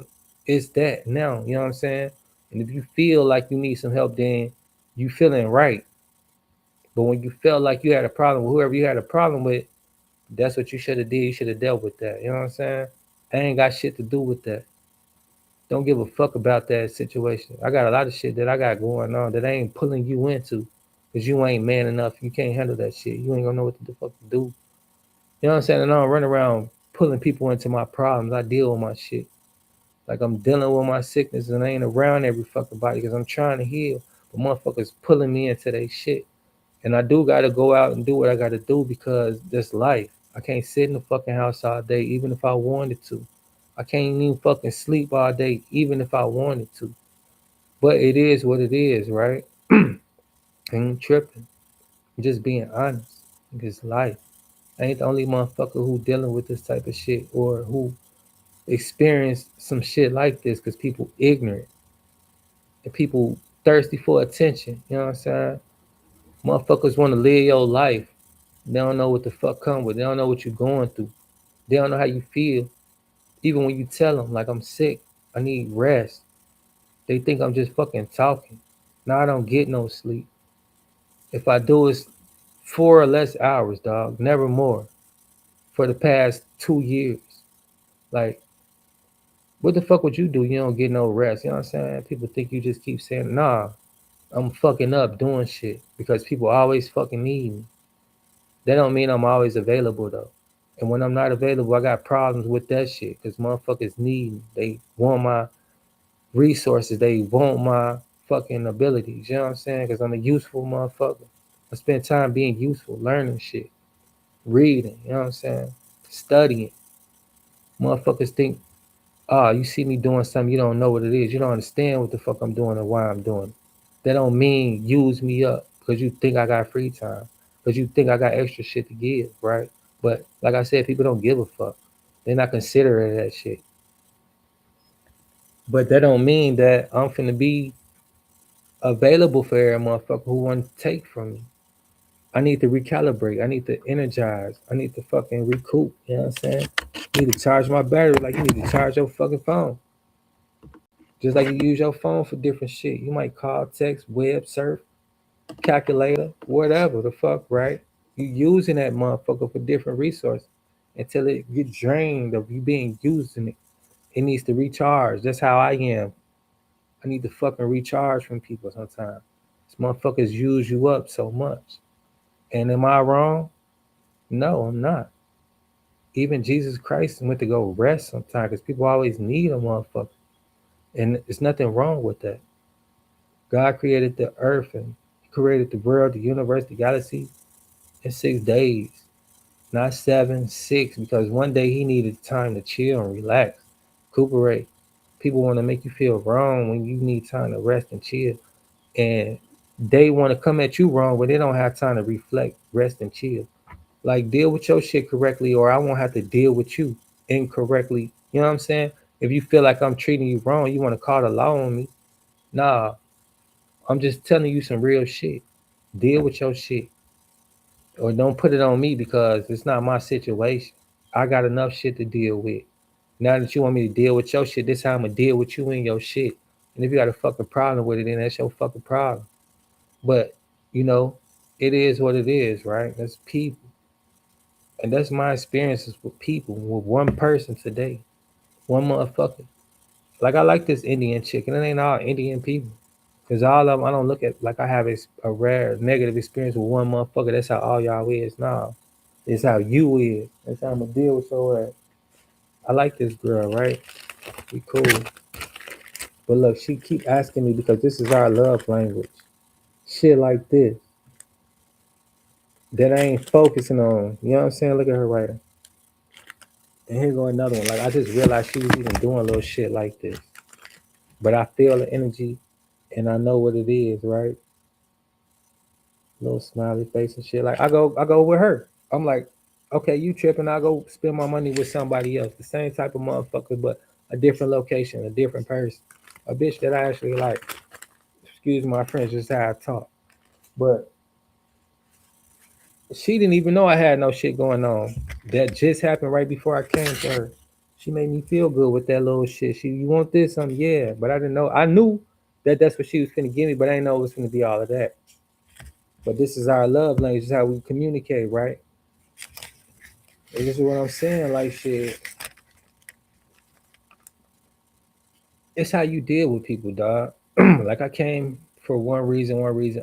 it's that now. You know what I'm saying? And if you feel like you need some help, then you feeling right. But when you felt like you had a problem with whoever you had a problem with, that's what you should have did. You should have dealt with that. You know what I'm saying? I ain't got shit to do with that. Don't give a fuck about that situation. I got a lot of shit that I got going on that I ain't pulling you into. Cause you ain't man enough. You can't handle that shit. You ain't gonna know what the fuck to do. You know what I'm saying? And I don't run around pulling people into my problems. I deal with my shit. Like I'm dealing with my sickness and I ain't around every fucking body because I'm trying to heal. But motherfuckers pulling me into their shit. And I do gotta go out and do what I gotta do because that's life. I can't sit in the fucking house all day, even if I wanted to. I can't even fucking sleep all day, even if I wanted to. But it is what it is, right? Ain't tripping. I'm just being honest. It's life. I ain't the only motherfucker who dealing with this type of shit or who experienced some shit like this because people ignorant and people thirsty for attention. You know what I'm saying? Motherfuckers want to live your life. They don't know what the fuck come with. They don't know what you're going through. They don't know how you feel. Even when you tell them, like, I'm sick, I need rest, they think I'm just fucking talking. Now I don't get no sleep. If I do, it's 4 or less hours, dog. Never more. For the past 2 years. Like, what the fuck would you do? You don't get no rest. You know what I'm saying? People think you just keep saying, nah, I'm fucking up doing shit because people always fucking need me. That don't mean I'm always available though. And when I'm not available, I got problems with that shit because motherfuckers need me. They want my resources. They want my fucking abilities. You know what I'm saying? Because I'm a useful motherfucker. I spend time being useful, learning shit, reading. You know what I'm saying? Studying. Motherfuckers think, oh, you see me doing something, you don't know what it is. You don't understand what the fuck I'm doing and why I'm doing it. That don't mean use me up because you think I got free time. Because you think I got extra shit to give, right? But like I said, people don't give a fuck. They're not considering that shit. But that don't mean that I'm finna be available for every motherfucker who want to take from me. I need to recalibrate. I need to energize. I need to fucking recoup. You know what I'm saying? I need to charge my battery like you need to charge your fucking phone. Just like you use your phone for different shit. You might call, text, web surf, calculator, whatever the fuck, right? You using that motherfucker for different resources until it get drained of you being used in it. It needs to recharge. That's how I am. I need to fucking recharge from people sometimes. These motherfuckers use you up so much. And am I wrong? No, I'm not. Even Jesus Christ went to go rest sometimes because people always need a motherfucker. And there's nothing wrong with that. God created the earth and created the world, the universe, the galaxy in 6 days, not 7, 6, because one day he needed time to chill and relax, recuperate. People want to make you feel wrong when you need time to rest and chill. And they want to come at you wrong when they don't have time to reflect, rest, and chill. Like, deal with your shit correctly, or I won't have to deal with you incorrectly. You know what I'm saying? If you feel like I'm treating you wrong, you want to call the law on me. Nah, I'm just telling you some real shit. Deal with your shit. Or don't put it on me because it's not my situation. I got enough shit to deal with. Now that you want me to deal with your shit, this time I'm gonna deal with you and your shit. And if you got a fucking problem with it, then that's your fucking problem. But, you know, it is what it is, right? That's people. And that's my experiences with people, with one person today. One motherfucker. Like I like this Indian chick, and it ain't all Indian people. Cause all of them, I don't look at like I have a rare negative experience with one motherfucker. That's how all y'all is. Nah, it's how you is. That's how I'm gonna deal with your ass. I like this girl, right? We cool. But look, she keep asking me because this is our love language. Shit like this that I ain't focusing on. You know what I'm saying? Look at her writing. And here go another one. Like I just realized she was even doing little shit like this. But I feel the energy and I know what it is, right? Little smiley face and shit. Like I go with her. I'm like, okay, you tripping, I go spend my money with somebody else. The same type of motherfucker, but a different location, a different person. A bitch that I actually like. Excuse my French, just how I talk. But she didn't even know I had no shit going on. That just happened right before I came to her. She made me feel good with that little shit. You want this? Yeah. But I didn't know. I knew That's what she was finna give me, but I didn't know it was finna be all of that. But this is our love language. This is how we communicate, right? And this is what I'm saying. Like shit, it's how you deal with people, dog. Like I came for one reason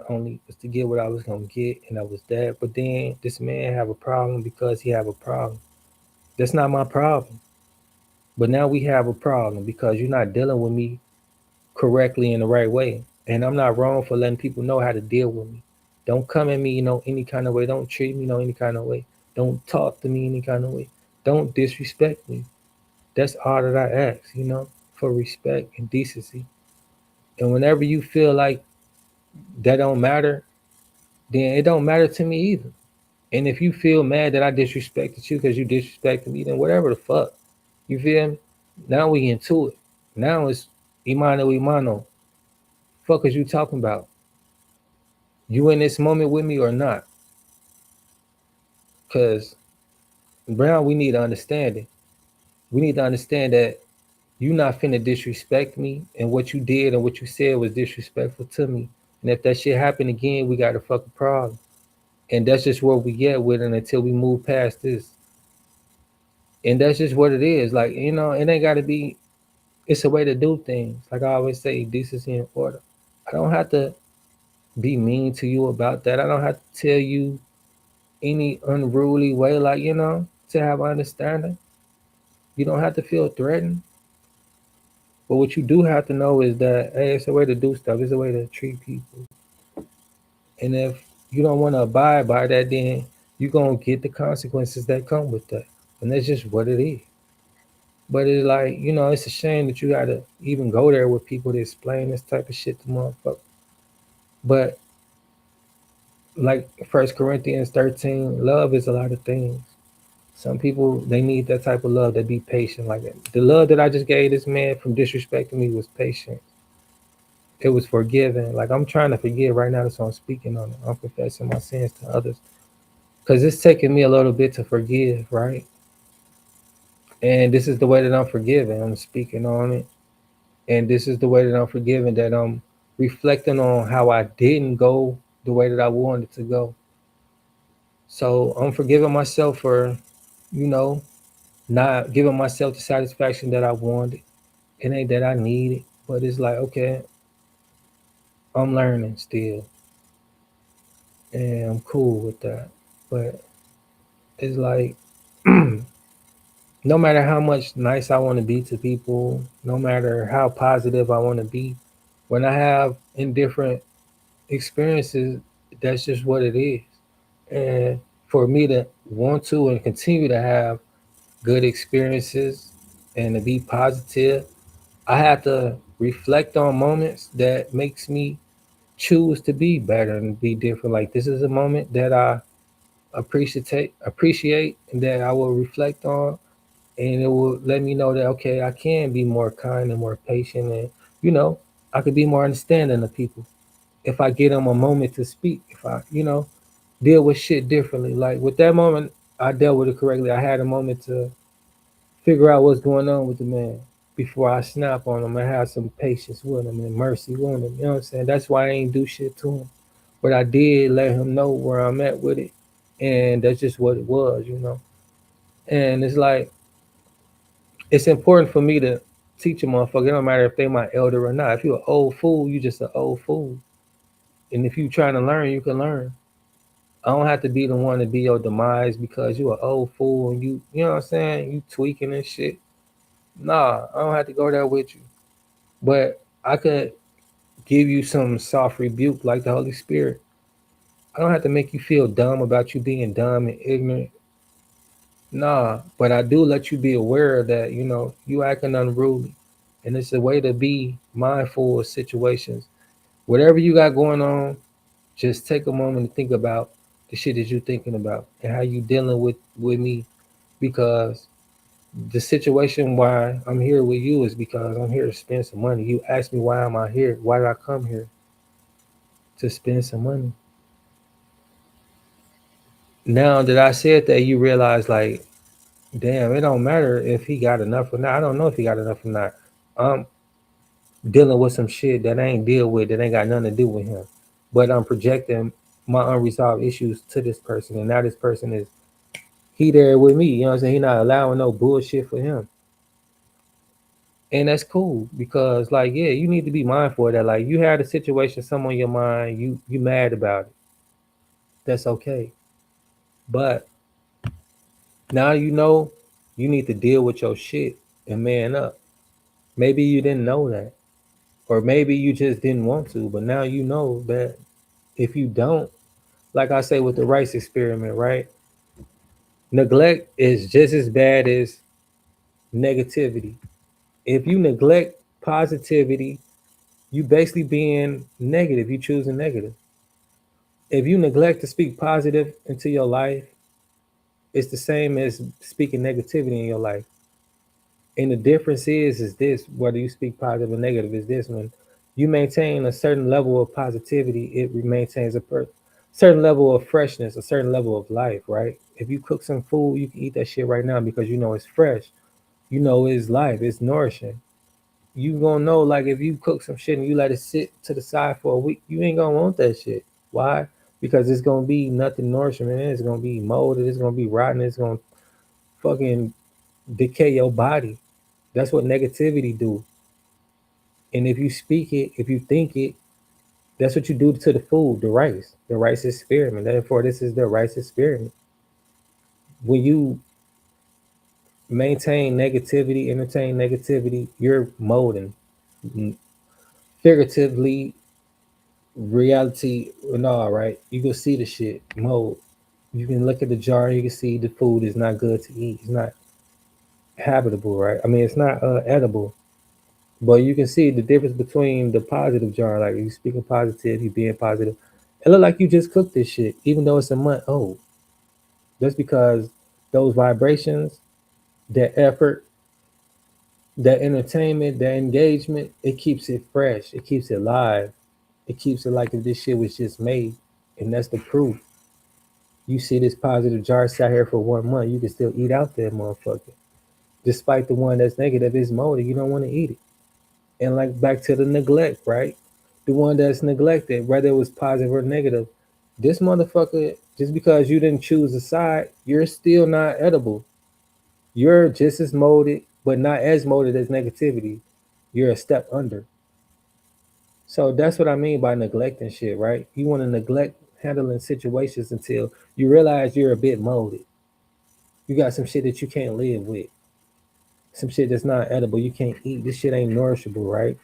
only, was to get what I was gonna get, and that was that. But then this man have a problem because he have a problem. That's not my problem. But now we have a problem because you're not dealing with me correctly in the right way. And I'm not wrong for letting people know how to deal with me. Don't come at me, any kind of way. Don't treat me, any kind of way. Don't talk to me any kind of way. Don't disrespect me. That's all that I ask, for respect and decency. And whenever you feel like that don't matter, then it don't matter to me either. And if you feel mad that I disrespected you because you disrespected me, then whatever the fuck. You feel me? Now we into it. Now it's imano imano. Fuck is you talking about? You in this moment with me or not? Cause Brown, we need to understand it. We need to understand that you not finna disrespect me, and what you did and what you said was disrespectful to me. And if that shit happen again, we got a fucking problem. And that's just where we get with it until we move past this. And that's just what it is. Like, it ain't gotta be, it's a way to do things. Like I always say, decency and order. I don't have to be mean to you about that. I don't have to tell you any unruly way, like, to have understanding. You don't have to feel threatened. But what you do have to know is that, hey, it's a way to do stuff. It's a way to treat people. And if you don't want to abide by that, then you're going to get the consequences that come with that. And that's just what it is. But it's like, it's a shame that you got to even go there with people to explain this type of shit to motherfuckers. But like 1 Corinthians 13, love is a lot of things. Some people, they need that type of love, that be patient. Like the love that I just gave this man from disrespecting me was patient. It was forgiving. Like I'm trying to forgive right now, so I'm speaking on it. I'm confessing my sins to others. Because it's taking me a little bit to forgive, right? And this is the way that I'm forgiving. I'm speaking on it. And this is the way that I'm forgiving, that I'm reflecting on how I didn't go the way that I wanted to go. So I'm forgiving myself for, you know, not giving myself the satisfaction that I wanted. It ain't that I need it, but it's like, okay, I'm learning still. And I'm cool with that. But it's like, no matter how much nice I want to be to people, no matter how positive I want to be, when I have indifferent experiences, that's just what it is. And for me to want to and continue to have good experiences and to be positive, I have to reflect on moments that makes me choose to be better and be different. Like this is a moment that I appreciate and that I will reflect on, and it will let me know that okay, I can be more kind and more patient, and you know, I could be more understanding of people if I give them a moment to speak. If I, deal with shit differently. Like with that moment, I dealt with it correctly. I had a moment to figure out what's going on with the man before I snap on him. I have some patience with him and mercy with him. You know what I'm saying? That's why I ain't do shit to him. But I did let him know where I'm at with it. And that's just what it was. And it's like, it's important for me to teach a motherfucker. It don't matter if they my elder or not. If you're an old fool, you just an old fool. And if you trying to learn, you can learn. I don't have to be the one to be your demise because you an old fool and you know what I'm saying? You tweaking and shit. Nah, I don't have to go there with you. But I could give you some soft rebuke like the Holy Spirit. I don't have to make you feel dumb about you being dumb and ignorant. Nah, but I do let you be aware that, you acting unruly. And it's a way to be mindful of situations. Whatever you got going on, just take a moment to think about the shit that you're thinking about and how you dealing with me, because the situation why I'm here with you is because I'm here to spend some money. You asked me why am I here? Why did I come here? To spend some money. Now that I said that, you realize like, damn, it don't matter if he got enough or not. I don't know if he got enough or not. Um, dealing with some shit that I ain't deal with, that ain't got nothing to do with him. But I'm projecting my unresolved issues to this person, and now this person is he there with me. You know what I'm saying? He not allowing no bullshit for him, and that's cool because like yeah, you need to be mindful of that. Like you had a situation, some on your mind, you mad about it. That's okay, but now you know you need to deal with your shit and man up. Maybe you didn't know that, or maybe you just didn't want to, but now you know that if you don't, like I say with the rice experiment, right? Neglect is just as bad as negativity. If you neglect positivity, you basically being negative. You choosing negative. If you neglect to speak positive into your life, it's the same as speaking negativity in your life. And the difference is this: whether you speak positive or negative, is this when you maintain a certain level of positivity, it maintains certain level of freshness, a certain level of life, right? If you cook some food, you can eat that shit right now because you know it's fresh. You know it's life, it's nourishing. You gonna know like if you cook some shit and you let it sit to the side for a week, you ain't gonna want that shit. Why? Because it's gonna be nothing nourishment. It's gonna be molded. It's gonna be rotten. It's gonna fucking decay your body. That's what negativity do. And if you speak it, if you think it, that's what you do to the food, the rice experiment. Therefore, this is the rice experiment. When you maintain negativity, entertain negativity, you're molding figuratively reality and all right. You can see the shit mold. You can look at the jar, you can see the food is not good to eat. It's not habitable, right? I mean, it's not edible. But you can see the difference between the positive jar, like you speaking positive, you being positive. It look like you just cooked this shit, even though it's a month old. That's because those vibrations, that effort, that entertainment, that engagement, it keeps it fresh. It keeps it live. It keeps it like if this shit was just made. And that's the proof. You see this positive jar sat here for 1 month, you can still eat out that motherfucker. Despite the one that's negative is molded, you don't want to eat it. And like back to the neglect, right? The one that's neglected, whether it was positive or negative, this motherfucker, just because you didn't choose a side, you're still not edible. You're just as molded, but not as molded as negativity. You're a step under. So that's what I mean by neglecting shit, right? You want to neglect handling situations until you realize you're a bit molded. You got some shit that you can't live with. Some shit that's not edible. You can't eat. This shit ain't nourishable, right?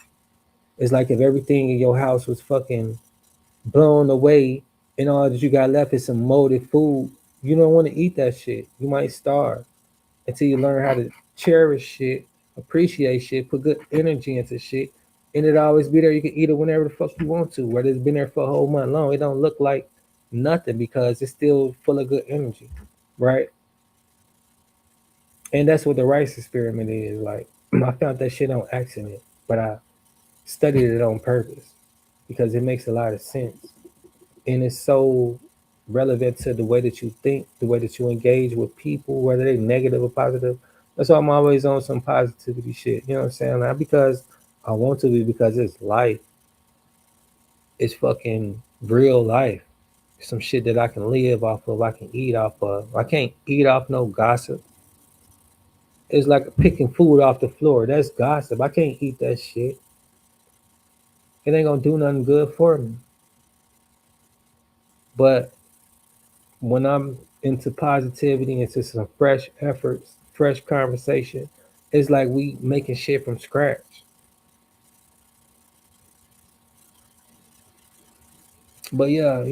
It's like if everything in your house was fucking blown away and all that you got left is some molded food. You don't want to eat that shit. You might starve until you learn how to cherish shit, appreciate shit, put good energy into shit, and it always be there. You can eat it whenever the fuck you want to, whether it's been there for a whole month long. It don't look like nothing because it's still full of good energy, right? And that's what the rice experiment is. Like I found that shit on accident, but I studied it on purpose because it makes a lot of sense. And it's so relevant to the way that you think, the way that you engage with people, whether they negative or positive. That's why I'm always on some positivity shit. You know what I'm saying? Not because I want to be, because it's life. It's fucking real life. Some shit that I can live off of, I can eat off of. I can't eat off no gossip. It's like picking food off the floor. That's gossip. I can't eat that shit. It ain't gonna do nothing good for me. But when I'm into positivity, into some fresh efforts, fresh conversation, it's like we making shit from scratch. But yeah,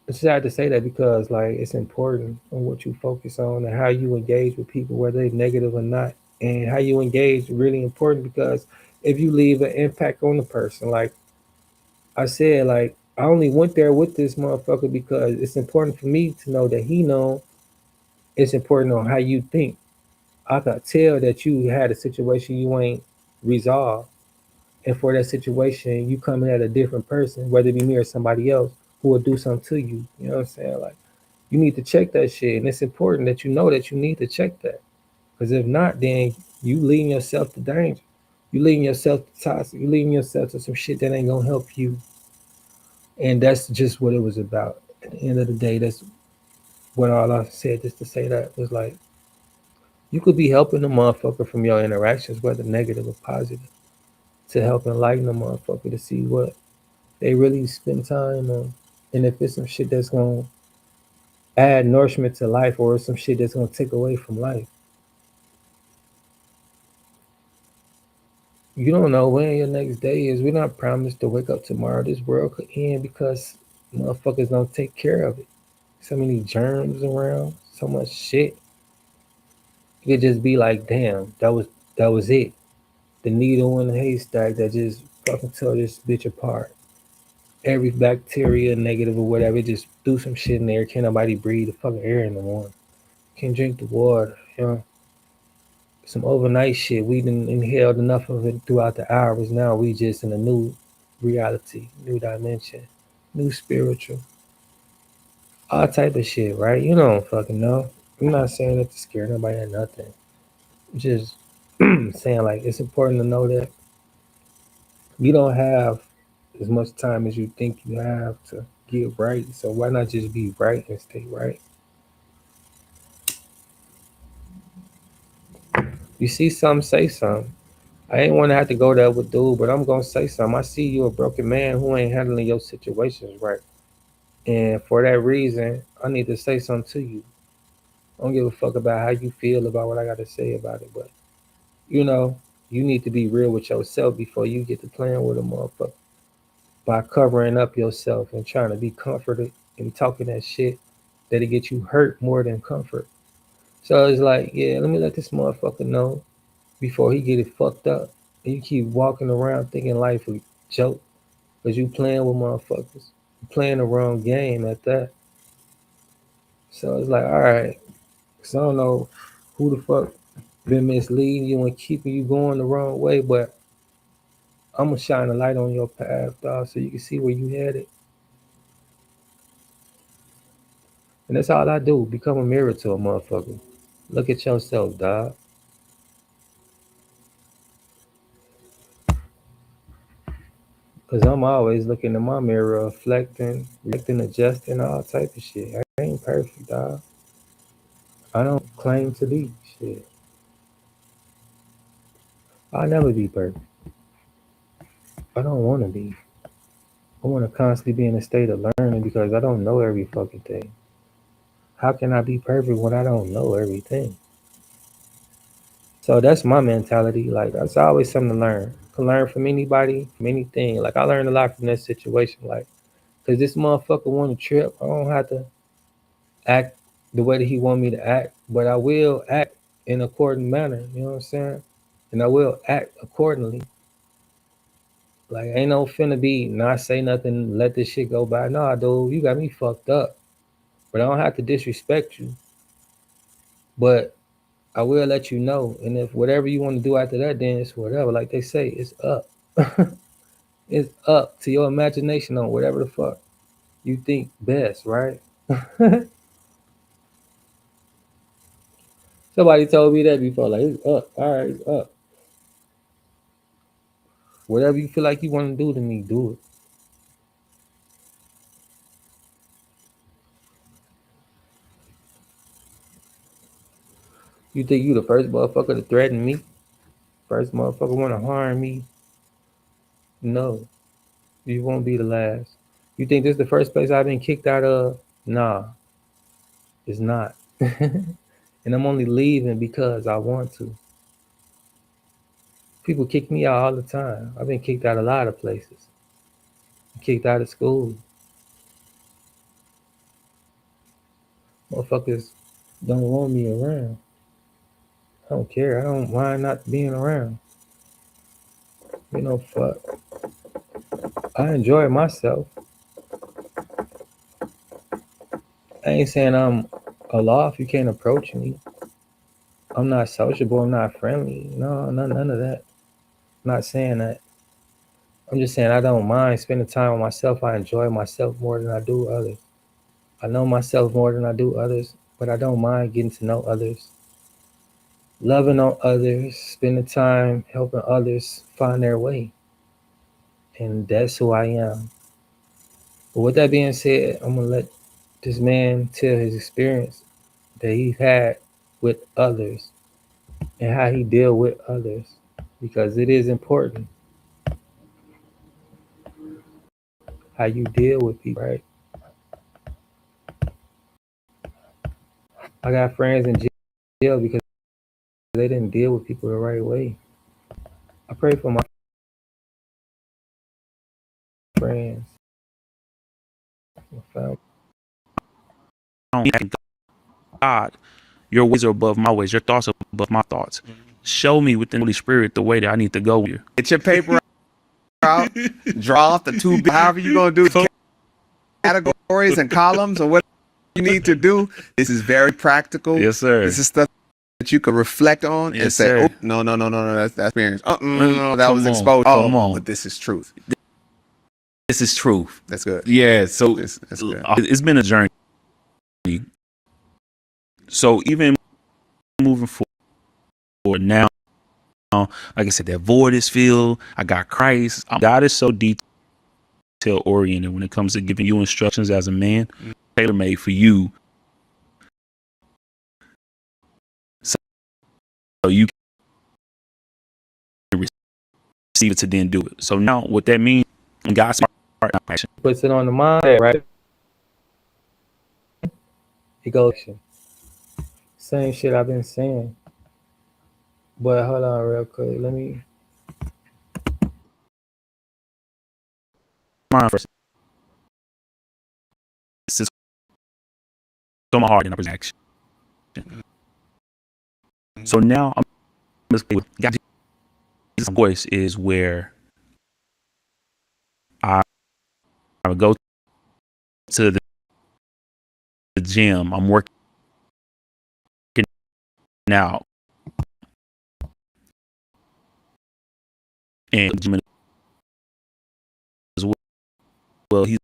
it's sad to say that because like it's important on what you focus on and how you engage with people, whether they're negative or not, and how you engage really important because if you leave an impact on the person, like I said, like I only went there with this motherfucker because it's important for me to know that he know it's important on how you think. I could tell that you had a situation you ain't resolved. And for that situation, you come in at a different person, whether it be me or somebody else, who will do something to you. You know what I'm saying? Like, you need to check that shit. And it's important that you know that you need to check that. Because if not, then You leading yourself to danger. You leading yourself to toxic. You leading yourself to some shit that ain't gonna help you. And that's just what it was about. At the end of the day, that's what all I said. Just to say that was like you could be helping the motherfucker from your interactions, whether negative or positive, to help enlighten the motherfucker to see what they really spend time on. And if it's some shit that's gonna add nourishment to life or some shit that's gonna take away from life, you don't know when your next day is. We're not promised to wake up tomorrow. This world could end because motherfuckers don't take care of it. So many germs around, so much shit. It could just be like, damn, that was it. The needle in the haystack that just fucking tore this bitch apart. Every bacteria, negative or whatever, it just threw some shit in there. Can't nobody breathe the fucking air in the morning. Can't drink the water. You know, some overnight shit. We done inhaled enough of it throughout the hours. Now we just in a new reality, new dimension, new spiritual, all type of shit, right? You don't fucking know. I'm not saying that to scare nobody or nothing. I'm just saying like it's important to know that you don't have as much time as you think you have to get right. So why not just be right and stay right? You see something, say something. I ain't want to have to go there with dude, but I'm gonna say something. I see you a broken man who ain't handling your situations right, and for that reason, I need to say something to you. I don't give a fuck about how you feel about what I got to say about it, but you know, you need to be real with yourself before you get to playing with a motherfucker by covering up yourself and trying to be comforted and talking that shit that'll get you hurt more than comfort. So it's like, yeah, let me let this motherfucker know before he get it fucked up. And you keep walking around thinking life a joke because you playing with motherfuckers. You playing the wrong game at that. So it's like, all right, because I don't know who the fuck been misleading you and keeping you going the wrong way, but I'm gonna shine a light on your path, dog, so you can see where you headed. And that's all I do. Become a mirror to a motherfucker. Look at yourself, dog. Cause I'm always looking in my mirror, reflecting, reacting, adjusting, all type of shit. I ain't perfect, dog. I don't claim to be shit. I'll never be perfect. I don't want to be. I want to constantly be in a state of learning because I don't know every fucking thing. How can I be perfect when I don't know everything? So that's my mentality. Like that's always something to learn. Can learn from anybody, from anything. Like I learned a lot from that situation. Like, cause this motherfucker want to trip. I don't have to act the way that he want me to act, but I will act in accordant manner. You know what I'm saying? And I will act accordingly. Like ain't no finna be not say nothing, let this shit go by. Nah, dude, you got me fucked up. But I don't have to disrespect you. But I will let you know. And if whatever you want to do after that, then it's whatever. Like they say, it's up. It's up to your imagination on whatever the fuck you think best, right? Somebody told me that before. Like it's up. All right, it's up. Whatever you feel like you want to do to me, do it. You think you the first motherfucker to threaten me? First motherfucker want to harm me? No, you won't be the last. You think this is the first place I've been kicked out of? Nah, it's not. And I'm only leaving because I want to. People kick me out all the time. I've been kicked out a lot of places. Kicked out of school. Motherfuckers don't want me around. I don't care. I don't mind not being around. You know, fuck. I enjoy myself. I ain't saying I'm aloft. You can't approach me. I'm not sociable. I'm not friendly. No, none of that. I'm not saying that. I'm just saying I don't mind spending time with myself. I enjoy myself more than I do others. I know myself more than I do others, but I don't mind getting to know others. loving on others, spending time helping others find their way. And that's who I am. But with that being said, I'm gonna let this man tell his experience that he had with others and how he deal with others because it is important how you deal with people, right? I got friends in jail because they didn't deal with people the right way. I pray for my friends, my family. God, your ways are above my ways. Your thoughts are above my thoughts. Show me within the Holy Spirit the way that I need to go here. Get your paper out, draw off the two, however you're going to do categories and columns or what you need to do. This is very practical. Yes, sir. This is stuff that you could reflect on and Yes, say, sir. oh, no, that's experience. No, that Come was on, exposed. come Oh, on. but this is truth. This is truth. That's good. Yeah. So That's good. it's been a journey. So even moving forward now, like I said, that void is filled. I got Christ. God is so detail oriented when it comes to giving you instructions as a man, tailor made for you, so you can receive it to then do it. So now, what that means, God's heart action. Puts it on the mind, right? It goes same shit I've been saying. But hold on real quick. Let me Mind first. It's just so my heart and I present action. So now I'm just with God. Jesus' voice is where I would go to the gym. I'm working out, and the gym as well. He's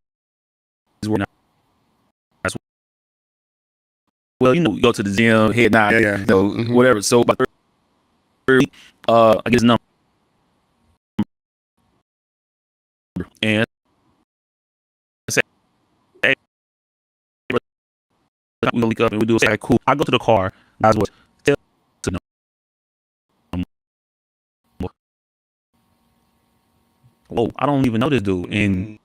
working out as well. You know, you go to the gym, head nod, whatever. So by I get his number, and I say, hey, bro, we gonna link up and we do it. Say, cool. I go to the car. Guys, what? Tell to know. Whoa, I don't even know this dude, and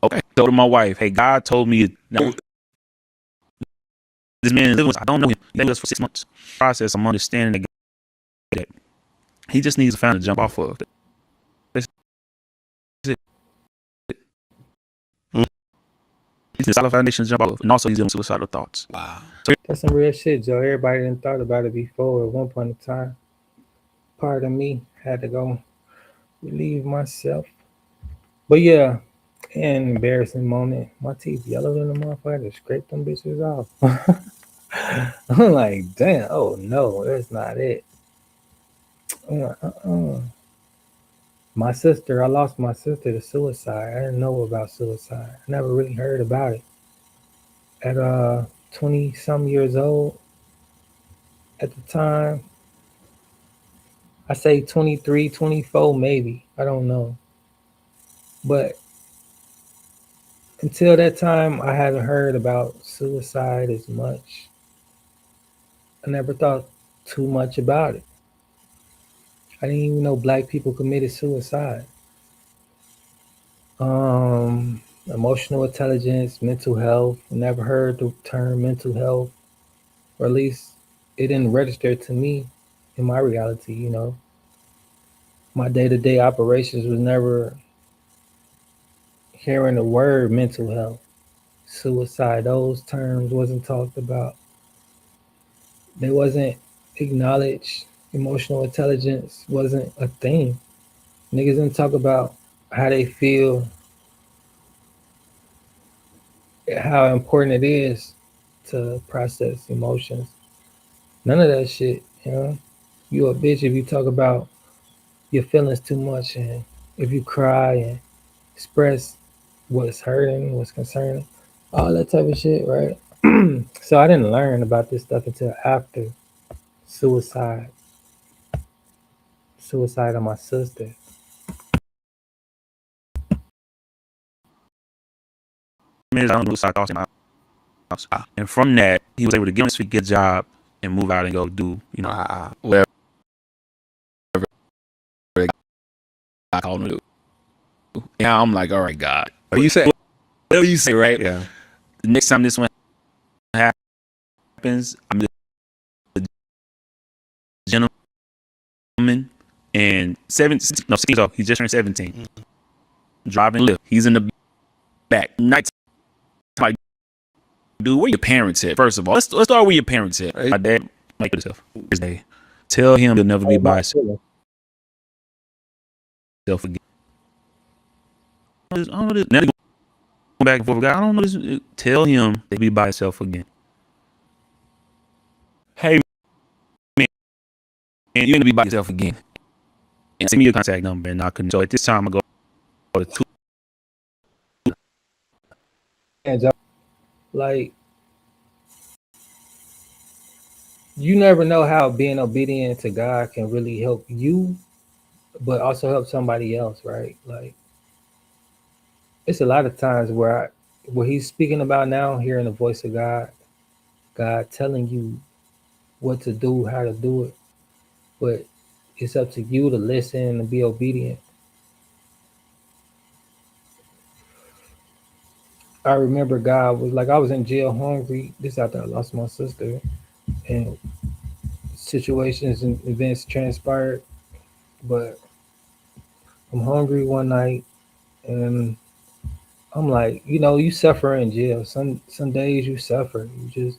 okay. So to my wife, hey, God told me now, this man is living with. I don't know him. He lived with us for 6 months. Process. I'm understanding that he just needs a fountain to jump off of. That's it. He needs a solid foundation to jump off of, and also he's dealing with suicidal thoughts. Wow. That's some real shit, Joe. Everybody didn't thought about it before. At one point in time, part of me had to go relieve myself. But yeah, an embarrassing moment. My teeth yellow than the motherfucker. To scrape them bitches off. I'm like, damn. Oh no, that's not it. I'm like, My sister, I lost my sister to suicide. I didn't know about suicide. I never really heard about it. At 20 some years old at the time, I say 23, 24 maybe. I don't know. But until that time, I hadn't heard about suicide as much. I never thought too much about it. I didn't even know black people committed suicide. Emotional intelligence, mental health. Never heard the term mental health, or at least it didn't register to me in my reality. My day to day operations was never hearing the word mental health, suicide. Those terms wasn't talked about. They wasn't acknowledged. Emotional intelligence wasn't a thing. Niggas didn't talk about how they feel, how important it is to process emotions. None of that shit. You a bitch if you talk about your feelings too much, and if you cry and express what's hurting, what's concerning, all that type of shit, right? So I didn't learn about this stuff until after suicide, suicide of my sister. Man, I don't know suicide thoughts in my house. And from that, he was able to get on his feet, get a job, and move out and go do, whatever I called him to do. And I'm like, all right, God. But you said, Whatever you say, right? yeah. The next time this one happens, I'm the gentleman, and 16 years old. He just turned 17. Driving Lyft. He's in the back. Night. Like, dude, where your parents at? First of all, let's start where your parents at. My dad, like himself. Tell him he'll never be by himself again. I don't know this. Now they going back and forth. I don't know this. Tell him he'll be by himself again. Hey, man, you're gonna be by yourself again. And send me your contact number, and I couldn't. So at this time, I go to 2. And like, you never know how being obedient to God can really help you, but also help somebody else, right? Like, it's a lot of times where he's speaking about now, hearing the voice of God, God telling you what to do, how to do it, but it's up to you to listen and be obedient. I remember God was like, I was in jail hungry. This after I lost my sister, and situations and events transpired. But I'm hungry one night, and I'm like, you suffer in jail. Some days you suffer. You just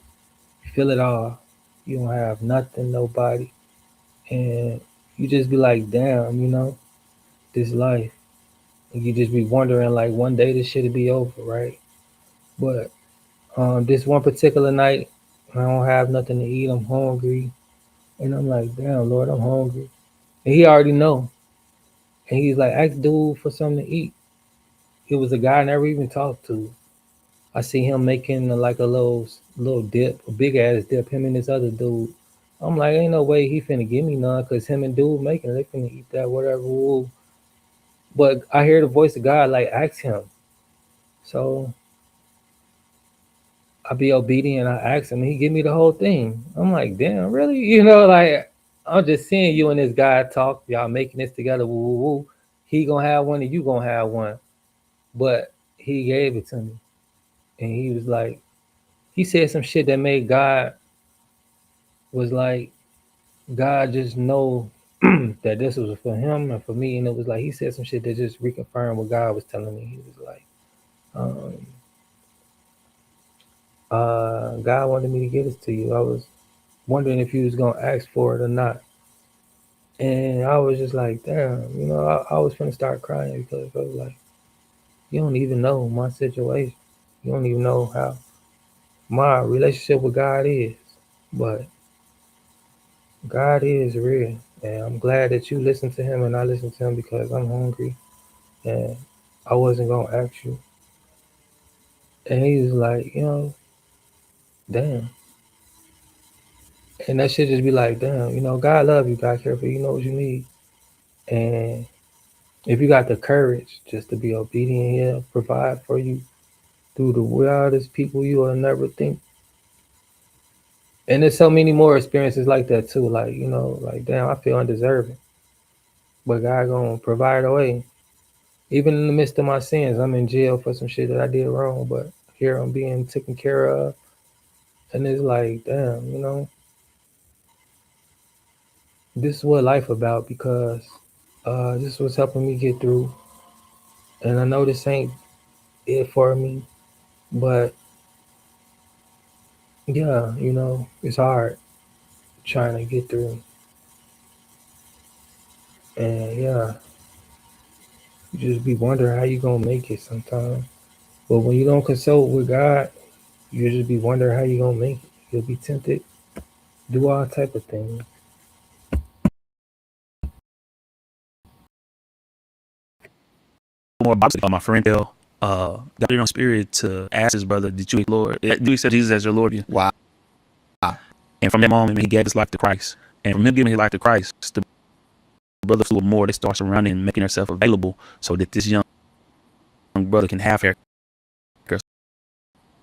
feel it all. You don't have nothing, nobody, and you just be like, damn, this life. And you just be wondering, like, one day this shit'll be over, right? But this one particular night, I don't have nothing to eat. I'm hungry, and I'm like, damn, Lord, I'm hungry. And he already know, and he's like, ask dude for something to eat. It was a guy I never even talked to. I see him making like a little dip, a big ass dip. Him and this other dude. I'm like, ain't no way he finna give me none, cause him and dude making it, they finna eat that whatever. Woo. But I hear the voice of God like, ask him. So I be obedient. I ask him, and he give me the whole thing. I'm like, damn, really? Like, I'm just seeing you and this guy talk. Y'all making this together. Woo, woo, woo. He gonna have one, and you gonna have one. But he gave it to me, and he was like, he said some shit that made God was like God just know that this was for him and for me, and it was like he said some shit that just reconfirmed what God was telling me. He was like, God wanted me to give this to you. I was wondering if you was gonna ask for it or not. And I was just like, damn, I was finna start crying because I was like, you don't even know my situation. You don't even know how my relationship with God is. But God is real. And I'm glad that you listen to him and I listen to him because I'm hungry and I wasn't gonna ask you. And he was like, damn. And that should just be like, damn, God love you, God care for you, know what you need. And if you got the courage just to be obedient here, provide for you through the wildest people you will never think. And there's so many more experiences like that too. Like, like damn, I feel undeserving. But God gonna provide a way. Even in the midst of my sins, I'm in jail for some shit that I did wrong, but here I'm being taken care of. And it's like, damn, this is what life about because this was helping me get through. And I know this ain't it for me, but yeah, it's hard trying to get through. And yeah, you just be wondering how you gonna make it sometimes. But when you don't consult with God, you just be wondering how you gonna make it. You'll be tempted, do all type of things. More about my friend Bill. Got it on spirit to ask his brother, "Did you Lord? Do you accept Jesus as your Lord?" Wow. And from that moment, he gave his life to Christ. And from him giving his life to Christ, the brother flew more. They start surrounding and making herself available so that this young brother can have her.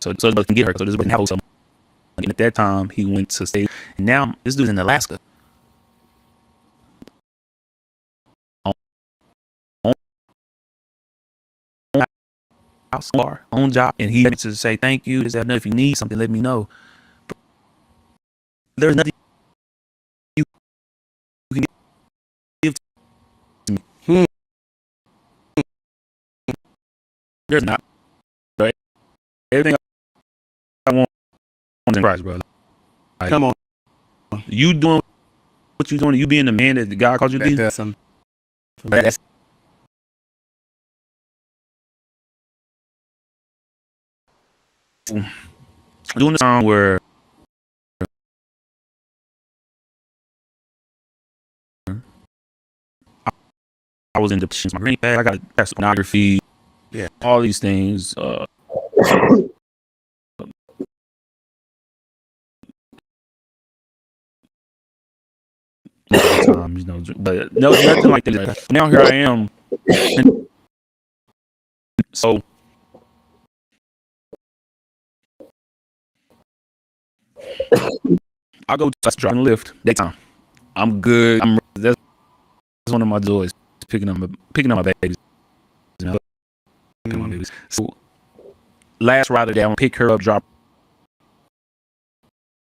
So this brother can get her. So this brother can have her. And at that time, he went to stay. And now this dude's in Alaska. House, own job, and he had to say thank you. If you need something, let me know. There's nothing you can give to me. There's not. Right? Everything I want is in Christ, brother. Like, Come on. You doing what you doing? You being the man that God called you to be. That's some. That's doing the song where I was in depression. My granny bag. I got pornography. Yeah. All these things. Times, but no, nothing like that. Now here I am. So I go to driving Lyft daytime. I'm good. That's one of my joys. Picking up my babies. My babies. So last ride of the day, I'm gonna pick her up, drop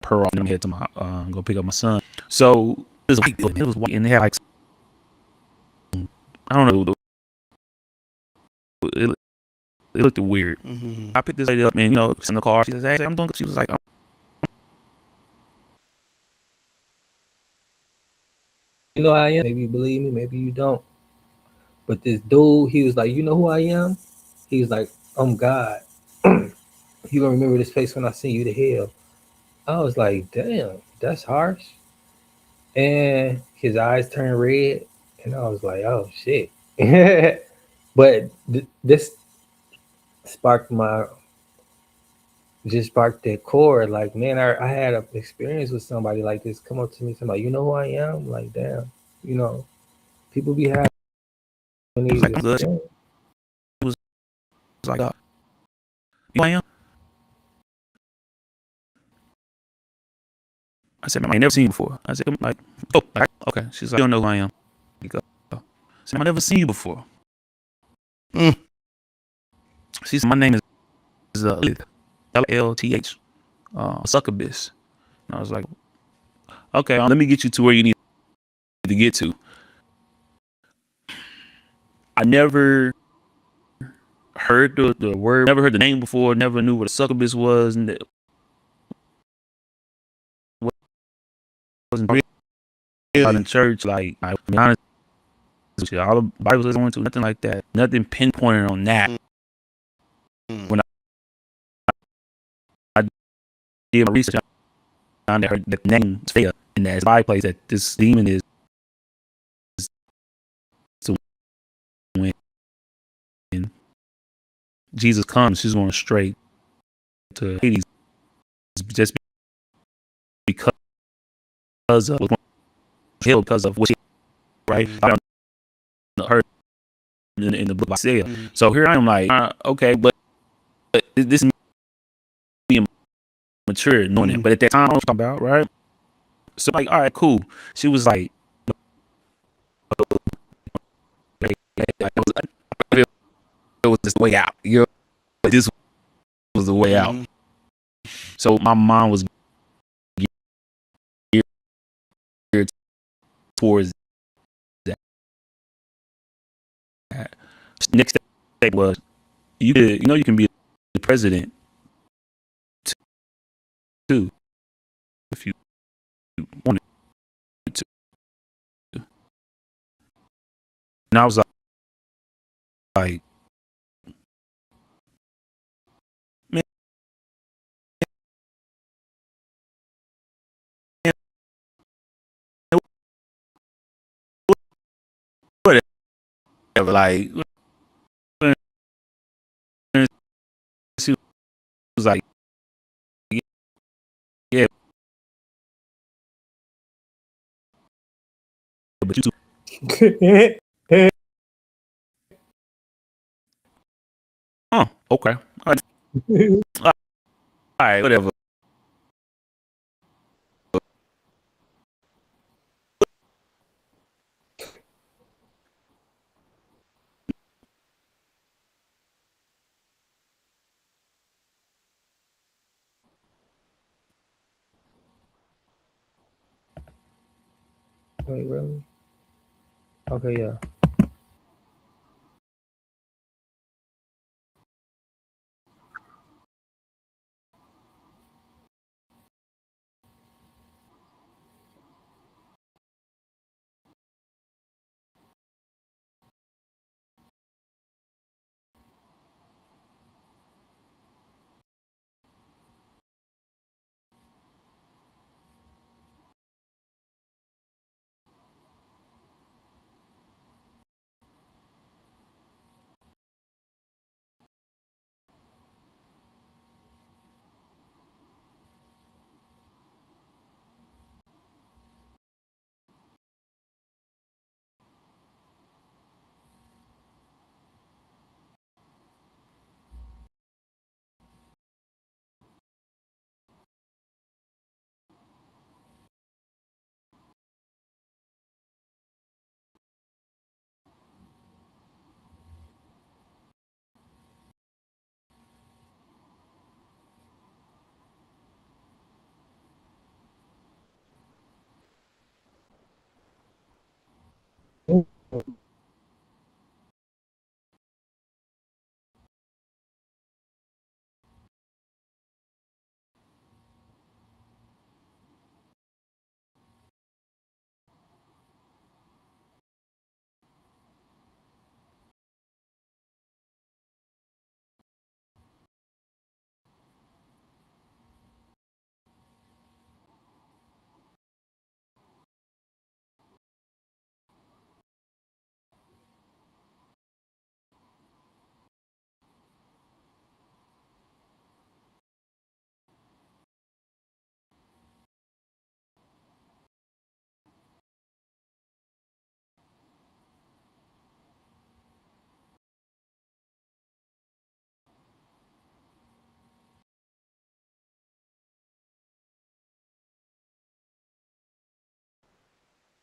her off, and I'm head to my go pick up my son. So this white building, it was white, and they had like I don't know. It looked weird. Mm-hmm. I picked this lady up, and it's in the car. She says, "Hey, I'm doing." She was like, You know who I am? Maybe you believe me, maybe you don't. But this dude, he was like, you know who I am? He was like, I'm God. You gonna remember this face when I send you to hell. I was like, damn, that's harsh. And his eyes turned red, and I was like, oh shit. But this sparked my just sparked that chord. Like, man, I had an experience with somebody like this come up to me, somebody, you know who I am? Like, damn, people be having these like, experiences. it was like, you know who I am? I said, "Man, I ain't never seen you before." I said, "Like, oh, okay." She's like, "You don't know who I am." I said, "I never seen you before." She said, "My name is Lilth, Lth." succubus. And I was like, okay, let me get you to where you need to get to. I never heard the word, never heard the name before, never knew what a succubus was, and it wasn't real out in church. Like, I be honest with you, all the Bibles I went to, nothing like that, nothing pinpointed on that. When I did my research, I found that the name is fake, and that's my place that this demon is. So when Jesus comes, she's going straight to Hades just because of hell, because of what she, right? I don't heard in the book of Isaiah. So here I am, like, okay, but this is being mature, knowing it. But at that time, I was talking about, right? So like, all right, cool. She was like, it was just the way out. You know, this was the way out. So my mind was geared towards that. Next step was you can be the president too if you wanted to. And I was like, man, whatever. Like, she was like, yeah, but you too. Oh, okay. All right, whatever. Wait, really? Okay, yeah.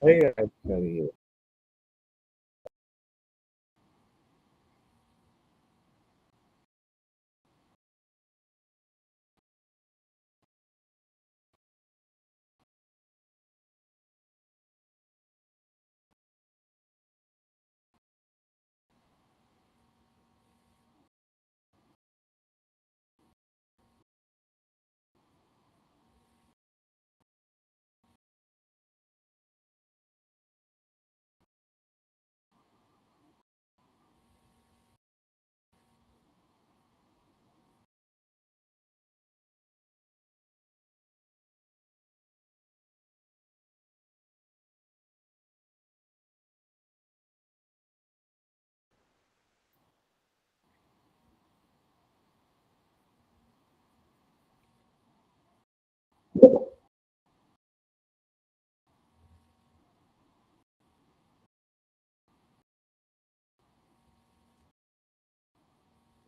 Hey, I tell you.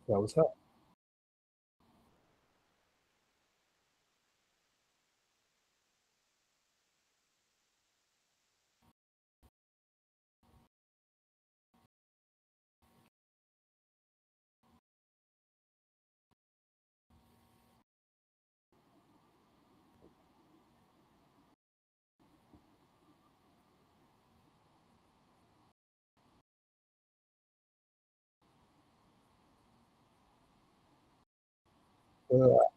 That was up. Uh,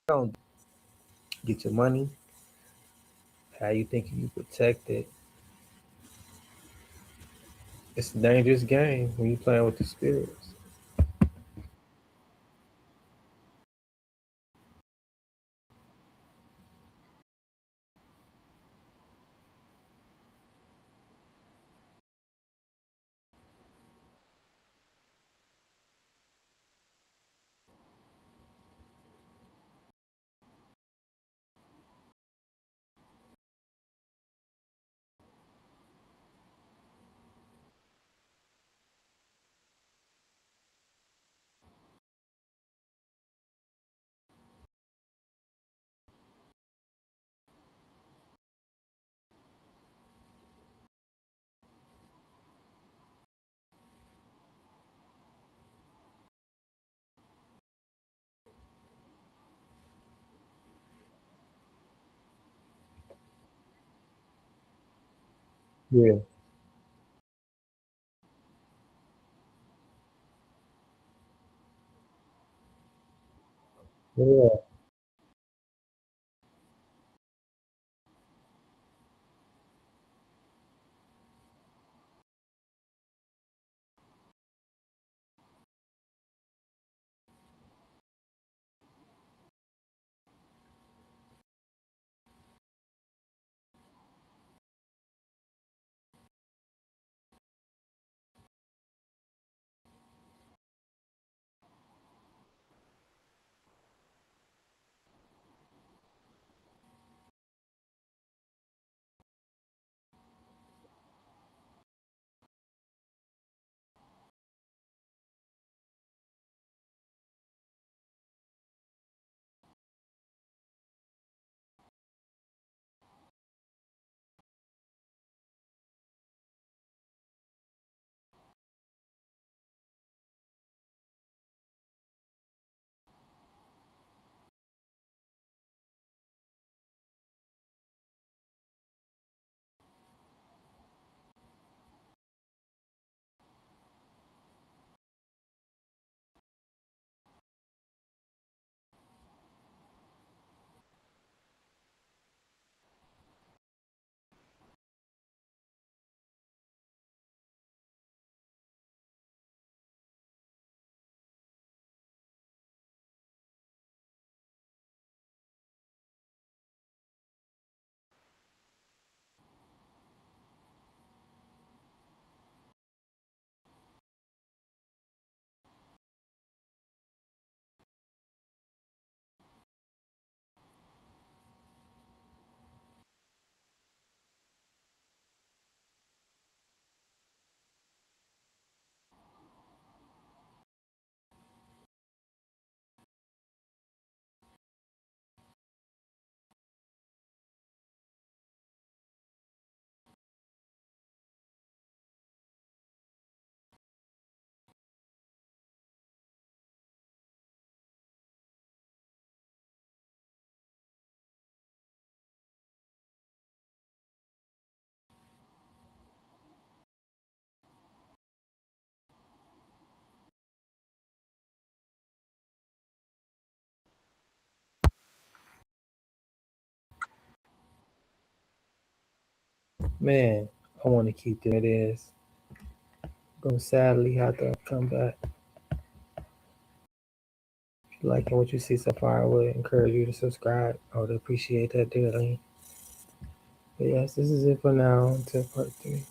don't get your money. How you think you protect it? It's a dangerous game when you playing with the spirits. Yeah. Yeah. Man, I want to keep them. It is gonna sadly have to come back. If you liking what you see so far, I would encourage you to subscribe. I would appreciate that dearly. But yes, this is it for now until part 3.